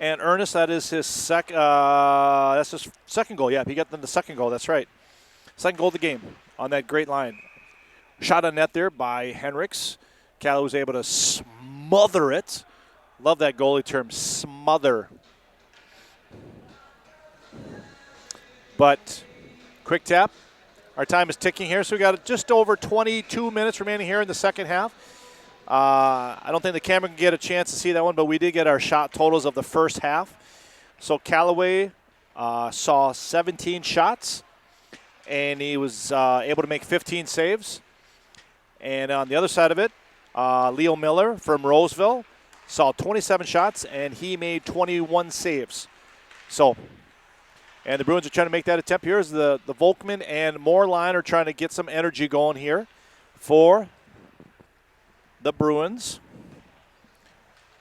A: And Ernest, that is his second goal. Yeah, he got them the second goal. That's right. Second goal of the game on that great line. Shot on net there by Henricks. Cal was able to smother it. Love that goalie term, smother. But quick tap. Our time is ticking here, so we got just over 22 minutes remaining here in the second half. I don't think the camera can get a chance to see that one, but we did get our shot totals of the first half. So Calloway saw 17 shots, and he was able to make 15 saves. And on the other side of it, Leo Miller from Roseville saw 27 shots, and he made 21 saves. So, and the Bruins are trying to make that attempt. Here's the Volkman and Moore line are trying to get some energy going here for the Bruins.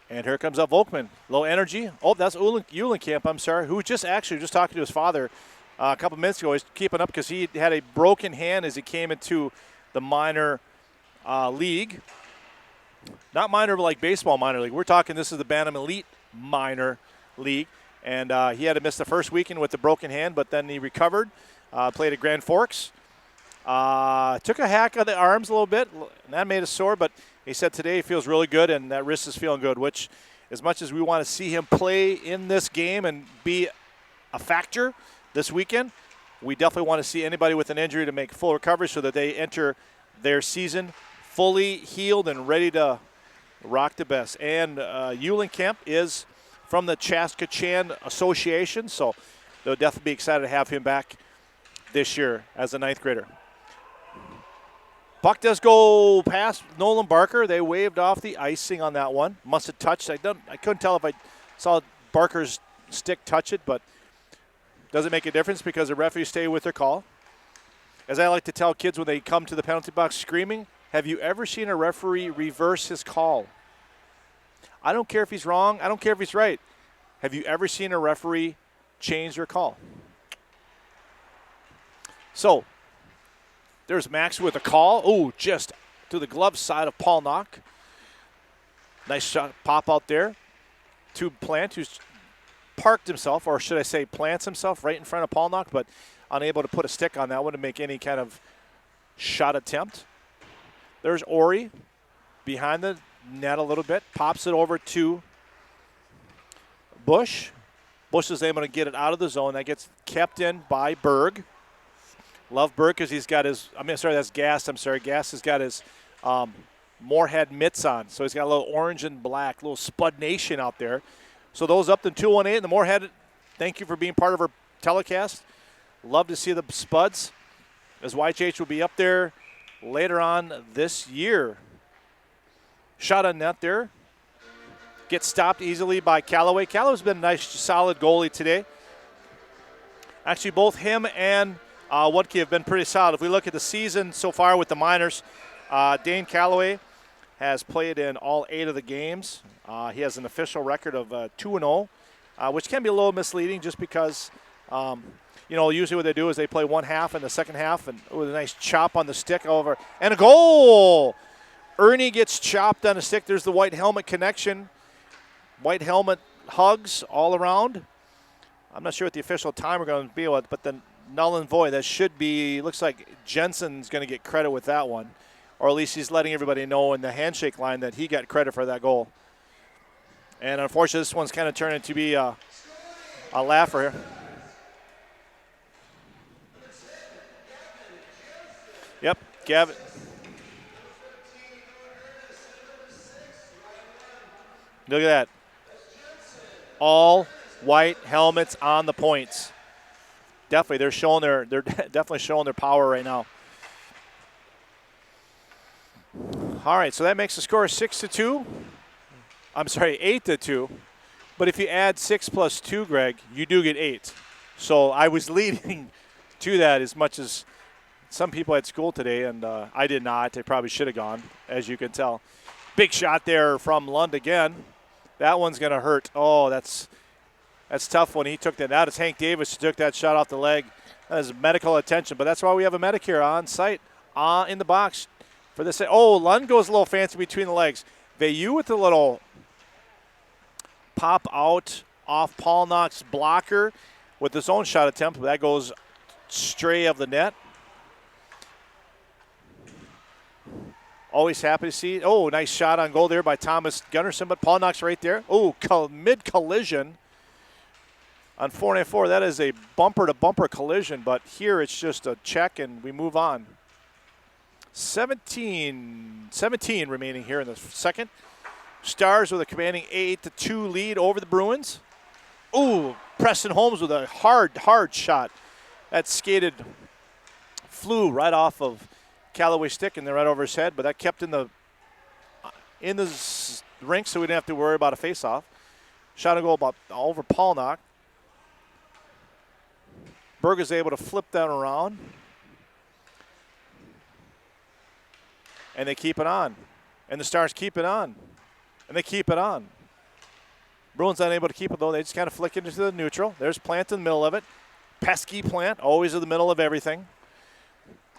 A: And here comes up Volkman. Low energy. Oh, that's Uhlenkamp, I'm sorry, who just talking to his father a couple minutes ago. He's keeping up because he had a broken hand as he came into the minor league. Not minor like baseball minor league. We're talking this is the Bantam Elite minor league. And he had to miss the first weekend with the broken hand, but then he recovered, played at Grand Forks. Took a hack on the arms a little bit, and that made us sore, but he said today he feels really good, and that wrist is feeling good, which as much as we want to see him play in this game and be a factor this weekend, we definitely want to see anybody with an injury to make full recovery so that they enter their season fully healed and ready to rock the best. And Uhlenkamp is from the Chaska-Chan Association, so they'll definitely be excited to have him back this year as a ninth grader. Puck does go past Nolan Barker. They waved off the icing on that one. Must have touched. I couldn't tell if I saw Barker's stick touch it, but doesn't make a difference because the referees stay with their call. As I like to tell kids when they come to the penalty box screaming, have you ever seen a referee reverse his call? I don't care if he's wrong. I don't care if he's right. Have you ever seen a referee change their call? So, there's Max with a call. Oh, just to the glove side of Paul Knock. Nice shot, pop out there to Plant, who's parked himself, or should I say plants himself right in front of Paul Knock, but unable to put a stick on that one to make any kind of shot attempt. There's Ori behind the net a little bit, pops it over to Bush. Bush is able to get it out of the zone. That gets kept in by Berg. Love Berg because he's got his, that's Gass. Gass has got his Moorhead mitts on. So he's got a little orange and black, little Spud Nation out there. So those up to 218. And the Moorhead, thank you for being part of our telecast. Love to see the Spuds, as YHH will be up there later on this year. Shot on net there. Gets stopped easily by Callaway. Callaway's been a nice, solid goalie today. Actually, both him and Woodkey have been pretty solid. If we look at the season so far with the minors, Dane Callaway has played in all 8 of the games. He has an official record of 2-0, which can be a little misleading just because usually what they do is they play one half and the second half, and with a nice chop on the stick over. And a goal! Ernie gets chopped on the stick. There's the white helmet connection. White helmet hugs all around. I'm not sure what the official time we're going to be with, but the null and void, that should be, looks like Jensen's going to get credit with that one. Or at least he's letting everybody know in the handshake line that he got credit for that goal. And unfortunately, this one's kind of turning to be a laugher here. Yep, Gavin. Look at that. All white helmets on the points. Definitely, they're definitely showing their power right now. All right, so that makes the score 6-2. I'm sorry, 8-2. But if you add 6 plus 2, Greg, you do get 8. So I was leading to that as much as some people at school today, and I did not. They probably should have gone, as you can tell. Big shot there from Lund again. That one's going to hurt. Oh, that's tough when he took that. That is Hank Davis who took that shot off the leg. That is medical attention, but that's why we have a medic here on site in the box for this. Oh, Lund goes a little fancy between the legs. Veilleux with a little pop out off Paul Knock's blocker with his own shot attempt. That goes stray of the net. Always happy to see. Oh, nice shot on goal there by Thomas Gunnarsson, but Paul Knock's right there. Oh, mid-collision on 494. That is a bumper-to-bumper collision, but here it's just a check and we move on. 17 remaining here in the second. Stars with a commanding 8-2 lead over the Bruins. Ooh, Preston Holmes with a hard shot. That skated, flew right off of Callaway's stick and then right over his head, but that kept in the rink, so we didn't have to worry about a face-off. Shot a goal about over Paul Knock. Berg is able to flip that around. And they keep it on. And the Stars keep it on. And they keep it on. Bruins unable to keep it, though. They just kind of flick it into the neutral. There's Plant in the middle of it. Pesky Plant, always in the middle of everything.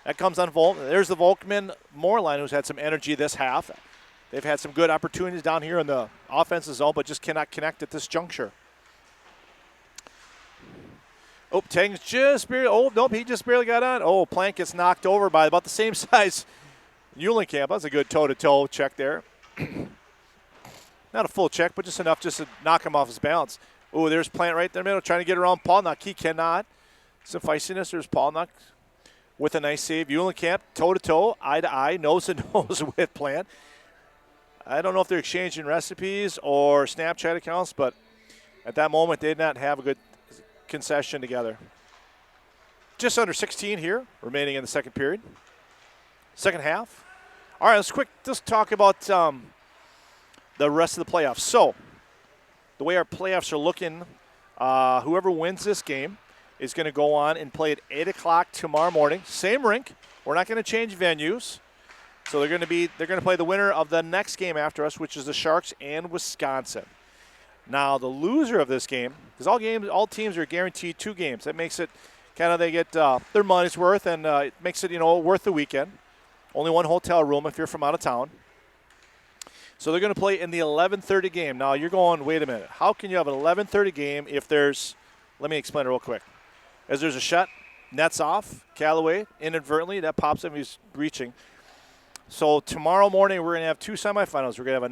A: That comes on Volk. There's the Volkman Moore line, who's had some energy this half. They've had some good opportunities down here in the offensive zone, but just cannot connect at this juncture. Oh, Tang's just barely. Oh, nope, he just barely got on. Oh, Plank gets knocked over by about the same size Eulenkamp. That's a good toe-to-toe check there. Not a full check, but just enough just to knock him off his balance. Oh, there's Plant right there in the middle, trying to get around Paul Knock. He cannot. Some feistiness. There's Paul Knock with a nice save. Eulenkamp, toe-to-toe, eye-to-eye, nose-to-nose with Plant. I don't know if they're exchanging recipes or Snapchat accounts, but at that moment they did not have a good concession together. Just under 16 here, remaining in the second period. Second half. All right, let's talk about the rest of the playoffs. So, the way our playoffs are looking, whoever wins this game is going to go on and play at 8 o'clock tomorrow morning. Same rink. We're not going to change venues. So they're going to play the winner of the next game after us, which is the Sharks and Wisconsin. Now, the loser of this game, because all teams are guaranteed 2 games. That makes it kind of, they get their money's worth, and it makes it, worth the weekend. Only one hotel room if you're from out of town. So they're going to play in the 11:30 game. Now, you're going, wait a minute. How can you have an 11:30 game if there's, let me explain it real quick. As there's a shot, nets off, Callaway, inadvertently, that pops him, he's reaching. So tomorrow morning, we're going to have 2 semifinals. We're going to have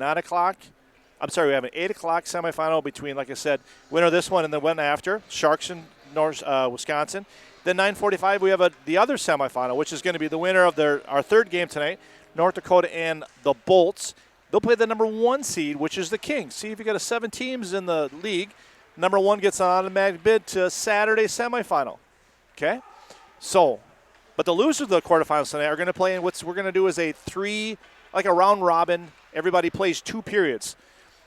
A: we have an 8 o'clock semifinal between, like I said, winner of this one and the one after, Sharks and Wisconsin. Then 9:45, we have the other semifinal, which is going to be the winner of our third game tonight, North Dakota and the Bolts. They'll play the number 1 seed, which is the Kings. See, if you got 7 teams in the league, number 1 gets an automatic bid to Saturday semifinal. Okay? So, but the losers of the quarterfinals tonight are going to play in what we're going to do is like a round robin. Everybody plays 2 periods.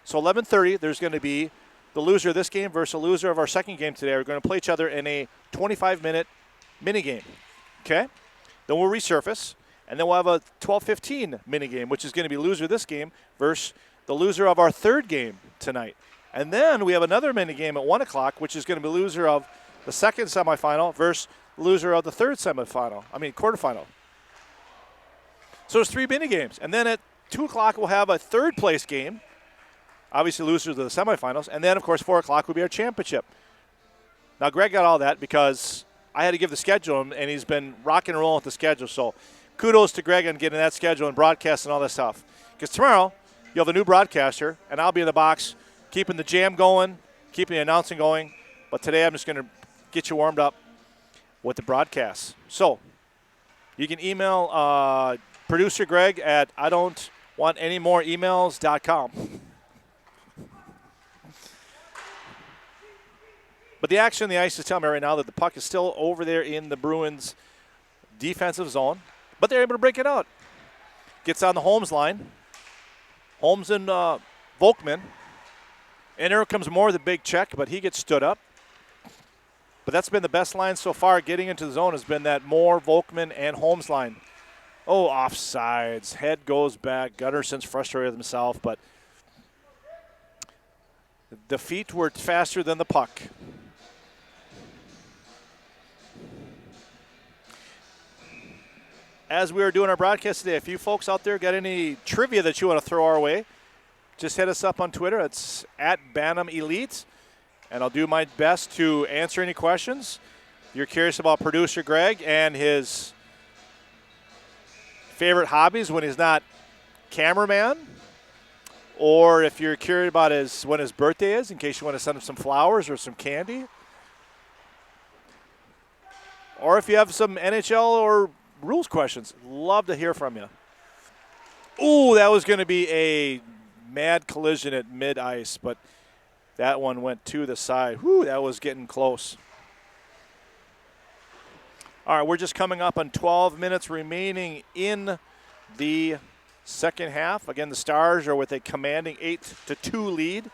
A: So 11:30, there's going to be the loser of this game versus the loser of our second game today. We're going to play each other in a 25-minute mini game. Okay? Then we'll resurface. And then we'll have a 12-15 mini game, which is going to be loser of this game versus the loser of our third game tonight. And then we have another mini game at 1 o'clock, which is going to be loser of the second semifinal versus loser of the third quarterfinal. So there's 3 mini games. And then at 2 o'clock, we'll have a third place game, obviously losers of the semifinals. And then, of course, 4 o'clock will be our championship. Now, Greg got all that because I had to give the schedule, and he's been rocking and rolling with the schedule. So kudos to Greg on getting that schedule and broadcast and all that stuff. Because tomorrow, you'll have a new broadcaster, and I'll be in the box keeping the jam going, keeping the announcing going. But today I'm just going to get you warmed up with the broadcast. So you can email producer Greg at idon'twantanymore.emails.com. But the action on the ice is telling me right now that the puck is still over there in the Bruins' defensive zone. But they're able to break it out. Gets on the Holmes line. Holmes and Volkman. And there comes more of the big check, but he gets stood up. But that's been the best line so far getting into the zone has been that Moore, Volkman, and Holmes line. Oh, offsides. Head goes back. Gunnarson's frustrated with himself, but the feet were faster than the puck. As we are doing our broadcast today, if you folks out there got any trivia that you want to throw our way, just hit us up on Twitter. It's at Bantam Elite, and I'll do my best to answer any questions. If you're curious about producer Greg and his favorite hobbies when he's not cameraman, or if you're curious about when his birthday is, in case you want to send him some flowers or some candy, or if you have some NHL or rules questions, love to hear from you. Ooh, that was going to be a mad collision at mid-ice, but that one went to the side. Whew, that was getting close. All right, we're just coming up on 12 minutes remaining in the second half. Again, the Stars are with a commanding 8-2 lead.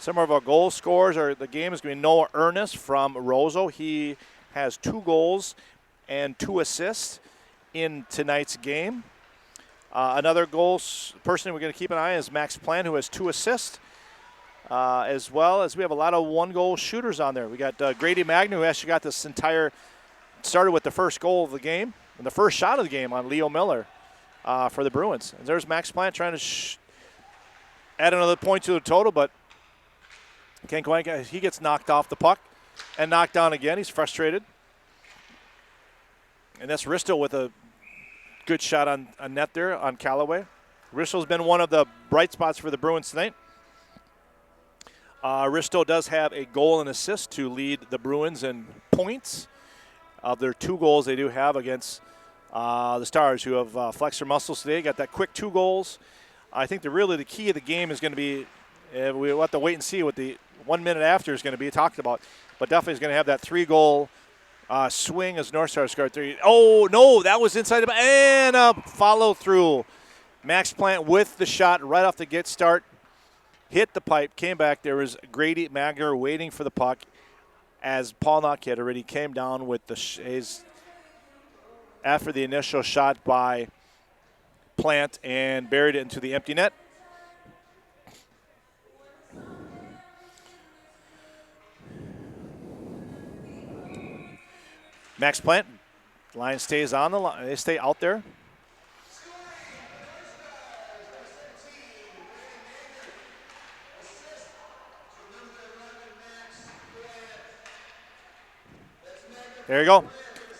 A: Some of our goal scorers the game is going to be Noah Ernest from Roseau. He has 2 goals and 2 assists in tonight's game. Another person we're going to keep an eye on is Max Plan, who has 2 assists, as well as we have a lot of 1-goal shooters on there. We got Grady Magna, who actually got this started with the first goal of the game and the first shot of the game on Leo Miller for the Bruins. And there's Max Plant trying to add another point to the total, but can't quite he gets knocked off the puck and knocked down again. He's frustrated. And that's Risto with a good shot on net there on Callaway. Risto's been one of the bright spots for the Bruins tonight. Risto does have a goal and assist to lead the Bruins in points of their 2 goals they do have against the Stars, who have flexed their muscles today. Got that quick 2 goals. I think the key of the game is going to be, we'll have to wait and see what the 1 minute after is going to be talked about, but definitely is going to have that 3-goal swing as North Star scored 3. Oh, no, that was inside the and a follow through. Max Plant with the shot right off the get start. Hit the pipe, came back. There was Grady Magner waiting for the puck as Paul Knock had already came down with his after the initial shot by Plant and buried it into the empty net. Max Plant, line stays on the line. They stay out there. There you go.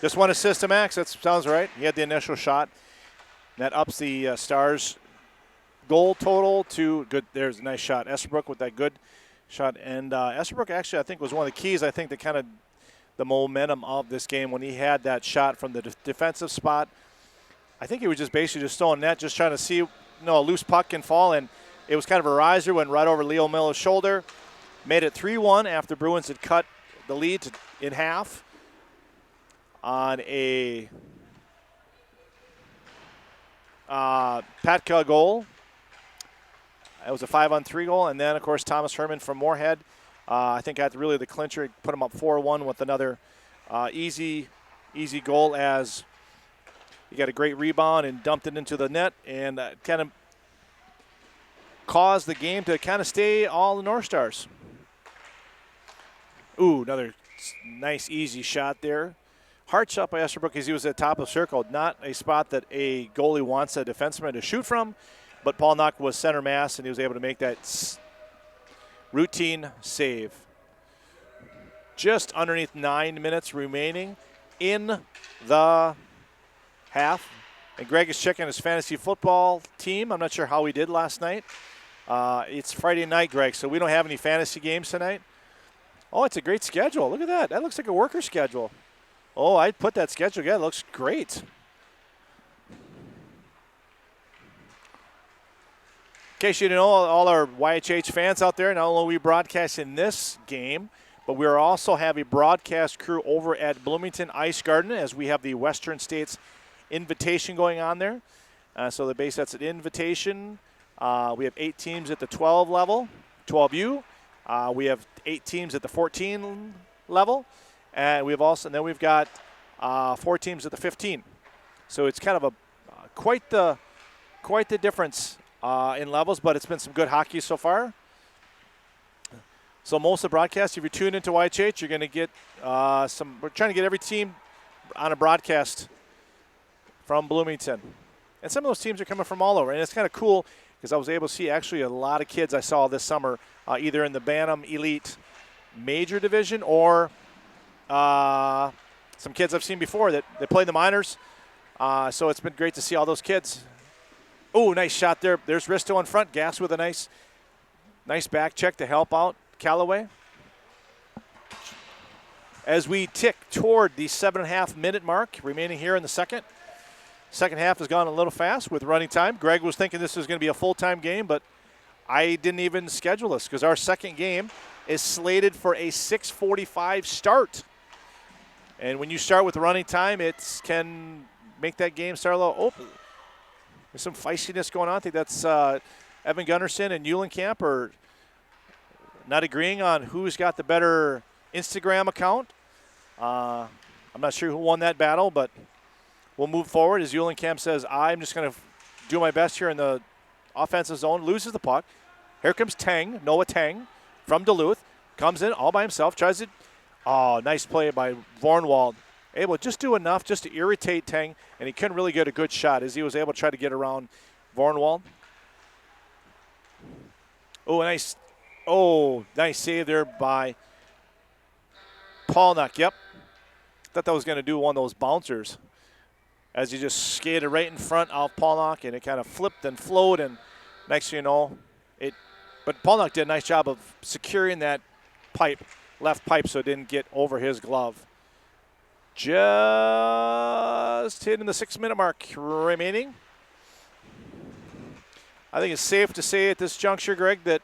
A: Just one assist to Max. That sounds right. He had the initial shot. That ups the Stars' goal total to good. There's a nice shot. Estabrook with that good shot. And Estabrook actually, I think, was one of the keys, I think, that kind of the momentum of this game when he had that shot from the defensive spot. I think he was just basically just throwing net, just trying to see, a loose puck can fall. And it was kind of a riser, went right over Leo Miller's shoulder. Made it 3-1 after Bruins had cut the lead in half on a Patka goal. It was a 5-on-3 goal. And then, of course, Thomas Herman from Moorhead, I think had really the clincher, put him up 4-1 with another easy goal as he got a great rebound and dumped it into the net and kind of caused the game to kind of stay all the North Stars. Ooh, another nice, easy shot there. Hard shot by Estabrook as he was at the top of the circle. Not a spot that a goalie wants a defenseman to shoot from, but Paul Knock was center mass, and he was able to make that routine save. Just underneath 9 minutes remaining in the half. And Greg is checking his fantasy football team. I'm not sure how he did last night. It's Friday night, Greg, so we don't have any fantasy games tonight. Oh, it's a great schedule. Look at that. That looks like a worker schedule. Oh, I'd put that schedule together. It looks great. In case you didn't know, all our YHH fans out there, not only we broadcast in this game, but we also have a broadcast crew over at Bloomington Ice Garden as we have the Western States Invitation going on there. So the base, that's an invitation. We have 8 teams at the 12 level, 12U. We have 8 teams at the 14 level. And we've got 4 teams at the 15. So it's kind of quite the difference in levels, but it's been some good hockey so far. So most of the broadcasts, if you tune into YHH, you're going to get we're trying to get every team on a broadcast from Bloomington. And some of those teams are coming from all over. And it's kind of cool because I was able to see actually a lot of kids I saw this summer, either in the Bantam Elite Major Division or some kids I've seen before that play the minors. So it's been great to see all those kids. Oh, nice shot there. There's Risto in front. Gass with a nice back check to help out Callaway. As we tick toward the 7.5-minute mark remaining here in the second. Second half has gone a little fast with running time. Greg was thinking this was going to be a full-time game, but I didn't even schedule this because our second game is slated for a 6:45 start. And when you start with running time, it can make that game start a little open. There's some feistiness going on. I think that's Evan Gunnarsson and Eulenkamp are not agreeing on who's got the better Instagram account. I'm not sure who won that battle, but we'll move forward as Eulenkamp says, I'm just going to do my best here in the offensive zone, loses the puck. Here comes Noah Tang from Duluth. Comes in all by himself, tries it. Oh, nice play by Vornwald. Able to just do enough just to irritate Tang, and he couldn't really get a good shot as he was able to try to get around Vornwald. Nice save there by Paulnuck. Yep. Thought that was going to do one of those bouncers as he just skated right in front of Paulnuck, and it kind of flipped and flowed, and next thing you know, but Paulnuck did a nice job of securing that left pipe, so it didn't get over his glove. Just hitting the 6-minute mark remaining. I think it's safe to say at this juncture, Greg, that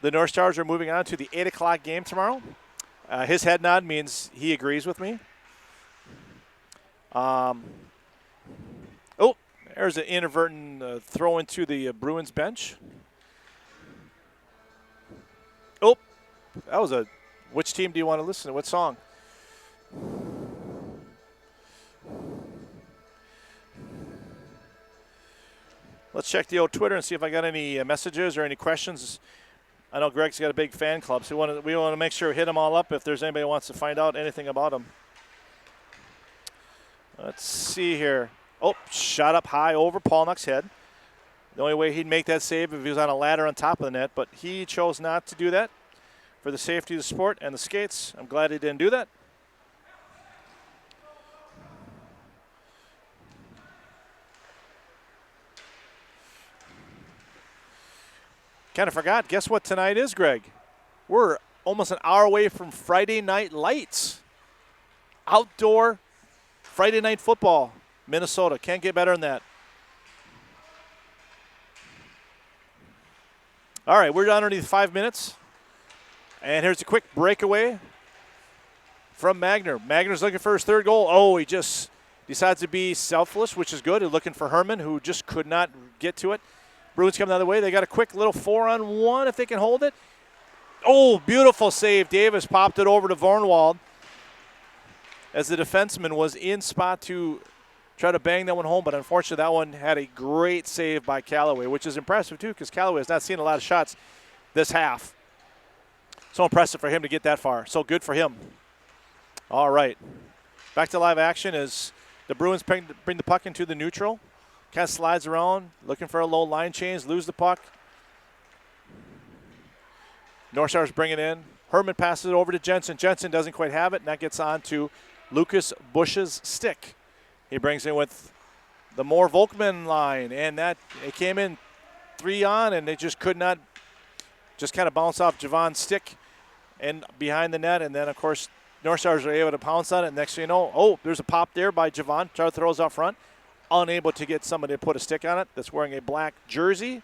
A: the North Stars are moving on to the 8 o'clock game tomorrow. His head nod means he agrees with me. Oh, there's an inadvertent throw into the Bruins bench. Oh, that was a. Which team do you want to listen to? What song? Let's check the old Twitter and see if I got any messages or any questions. I know Greg's got a big fan club, so we want to make sure we hit them all up if there's anybody who wants to find out anything about them. Let's see here. Oh, shot up high over Polnock's head. The only way he'd make that save if he was on a ladder on top of the net, but he chose not to do that for the safety of the sport and the skates. I'm glad he didn't do that. Kind of forgot. Guess what tonight is, Greg? We're almost an hour away from Friday Night Lights. Outdoor Friday night football. Minnesota. Can't get better than that. All right, we're underneath 5 minutes. And here's a quick breakaway from Magner. Magner's looking for his third goal. Oh, he just decides to be selfless, which is good. He's looking for Herman, who just could not get to it. Bruins come the other way. They got a quick little 4-on-1 if they can hold it. Oh, beautiful save. Davis popped it over to Vornwald as the defenseman was in spot to try to bang that one home, but unfortunately that one had a great save by Callaway, which is impressive too because Callaway has not seen a lot of shots this half. So impressive for him to get that far. So good for him. All right. Back to live action as the Bruins bring the puck into the neutral. Kind of slides around, looking for a low line change, lose the puck. North Stars bring it in. Herman passes it over to Jensen. Jensen doesn't quite have it, and that gets on to Lucas Bush's stick. He brings in with the Moore Volkman line, and that it came in 3 on, and they just could not, just kind of bounce off Javon's stick and behind the net, and then, of course, North Stars are able to pounce on it. Next thing you know, oh, there's a pop there by Javon. Tar throws out front. Unable to get somebody to put a stick on it that's wearing a black jersey.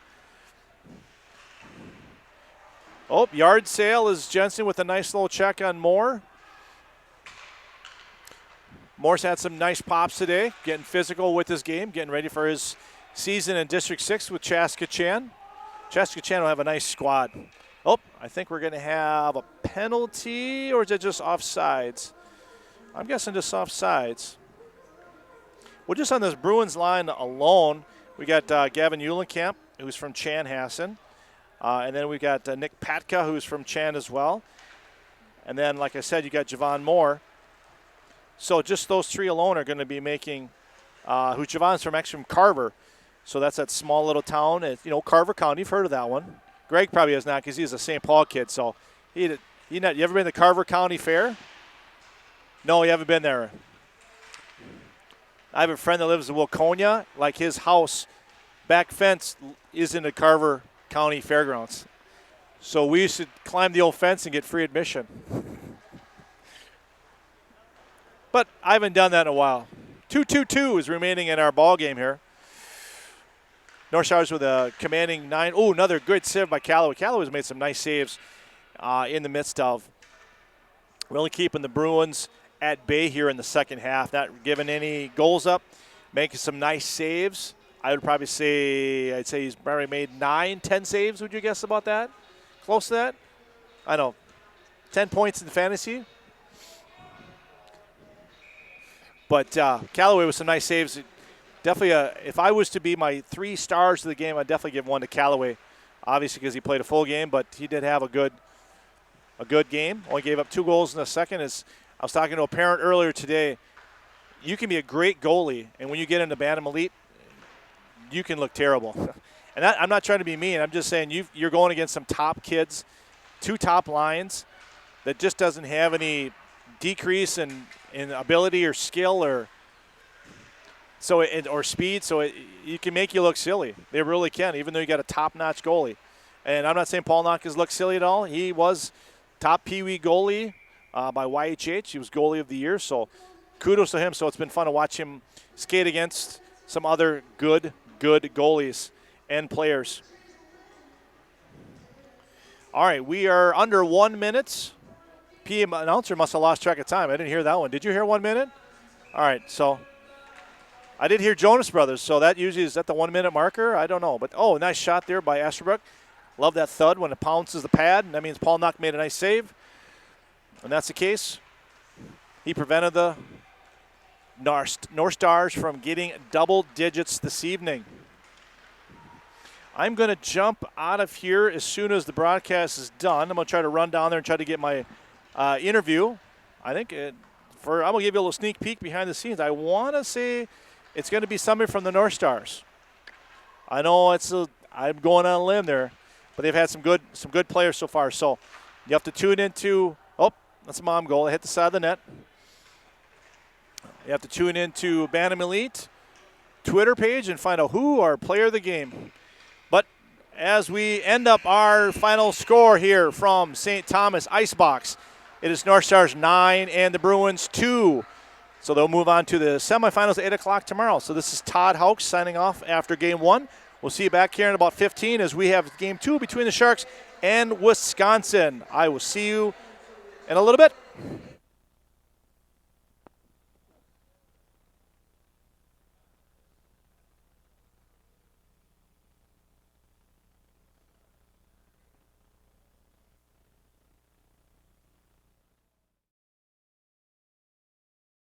A: Oh, yard sale is Jensen with a nice little check on Moore. Moore's had some nice pops today, getting physical with his game, getting ready for his season in District 6 with Chaska Chan. Chaska Chan will have a nice squad. Oh, I think we're going to have a penalty, or is it just offsides? I'm guessing just offsides. Well, just on this Bruins line alone, we got Gavin Eulenkamp, who's from Chanhassen. And then we got Nick Patka, who's from Chan as well. And then, like I said, you got Javon Moore. So just those 3 alone are going to be making, who Javon's from Carver. So that's that small little town. Carver County, you've heard of that one. Greg probably has not because he's a St. Paul kid. So you ever been to Carver County Fair? No, you haven't been there. I have a friend that lives in Wilconia. Like his house, back fence is in the Carver County Fairgrounds. So we used to climb the old fence and get free admission. But I haven't done that in a while. 2-2-2 is remaining in our ball game here. North Stars with a commanding 9. Oh, another good save by Callaway. Callaway's made some nice saves in the midst of really keeping the Bruins at bay here in the second half, not giving any goals up, making some nice saves. I'd say he's probably made 9, 10 saves. Would you guess about that? Close to that? I know. 10 points in fantasy. But Callaway with some nice saves. Definitely, if I was to be my 3 stars of the game, I'd definitely give one to Callaway, obviously because he played a full game, but he did have a good game. Only gave up 2 goals in the second. I was talking to a parent earlier today. You can be a great goalie, and when you get into Bantam Elite, you can look terrible. And I'm not trying to be mean. I'm just saying you're going against some top kids, 2 top lines that just doesn't have any decrease in ability or skill or speed. So it can make you look silly. They really can, even though you got a top-notch goalie. And I'm not saying Paul Knock has looked silly at all. He was top Pee Wee goalie by YHH. He was goalie of the year. So kudos to him. So it's been fun to watch him skate against some other good goalies and players. All right, we are under 1 minute PA announcer must have lost track of time. I didn't hear that one. Did you hear 1 minute? All right, so I did hear Jonas Brothers, so that usually is at the 1 minute marker. I don't know. But, oh, nice shot there by Estabrook. Love that thud when it pounces the pad. That means Paul Nuck made a nice save. And that's the case. He prevented the North Stars from getting double digits this evening. I'm going to jump out of here as soon as the broadcast is done. I'm going to try to run down there and try to get my interview. I think I'm going to give you a little sneak peek behind the scenes. I want to say it's going to be somebody from the North Stars. I know I'm going on a limb there, but they've had some good players so far. So you have to tune into. Oh, that's a mom goal. I hit the side of the net. You have to tune into Bantam Elite Twitter page and find out who our player of the game. But as we end up our final score here from St. Thomas Icebox, it is North Stars 9 and the Bruins 2. So they'll move on to the semifinals at 8 o'clock tomorrow. So this is Todd Houks signing off after game 1. We'll see you back here in about 15 as we have game 2 between the Sharks and Wisconsin. I will see you in a little bit.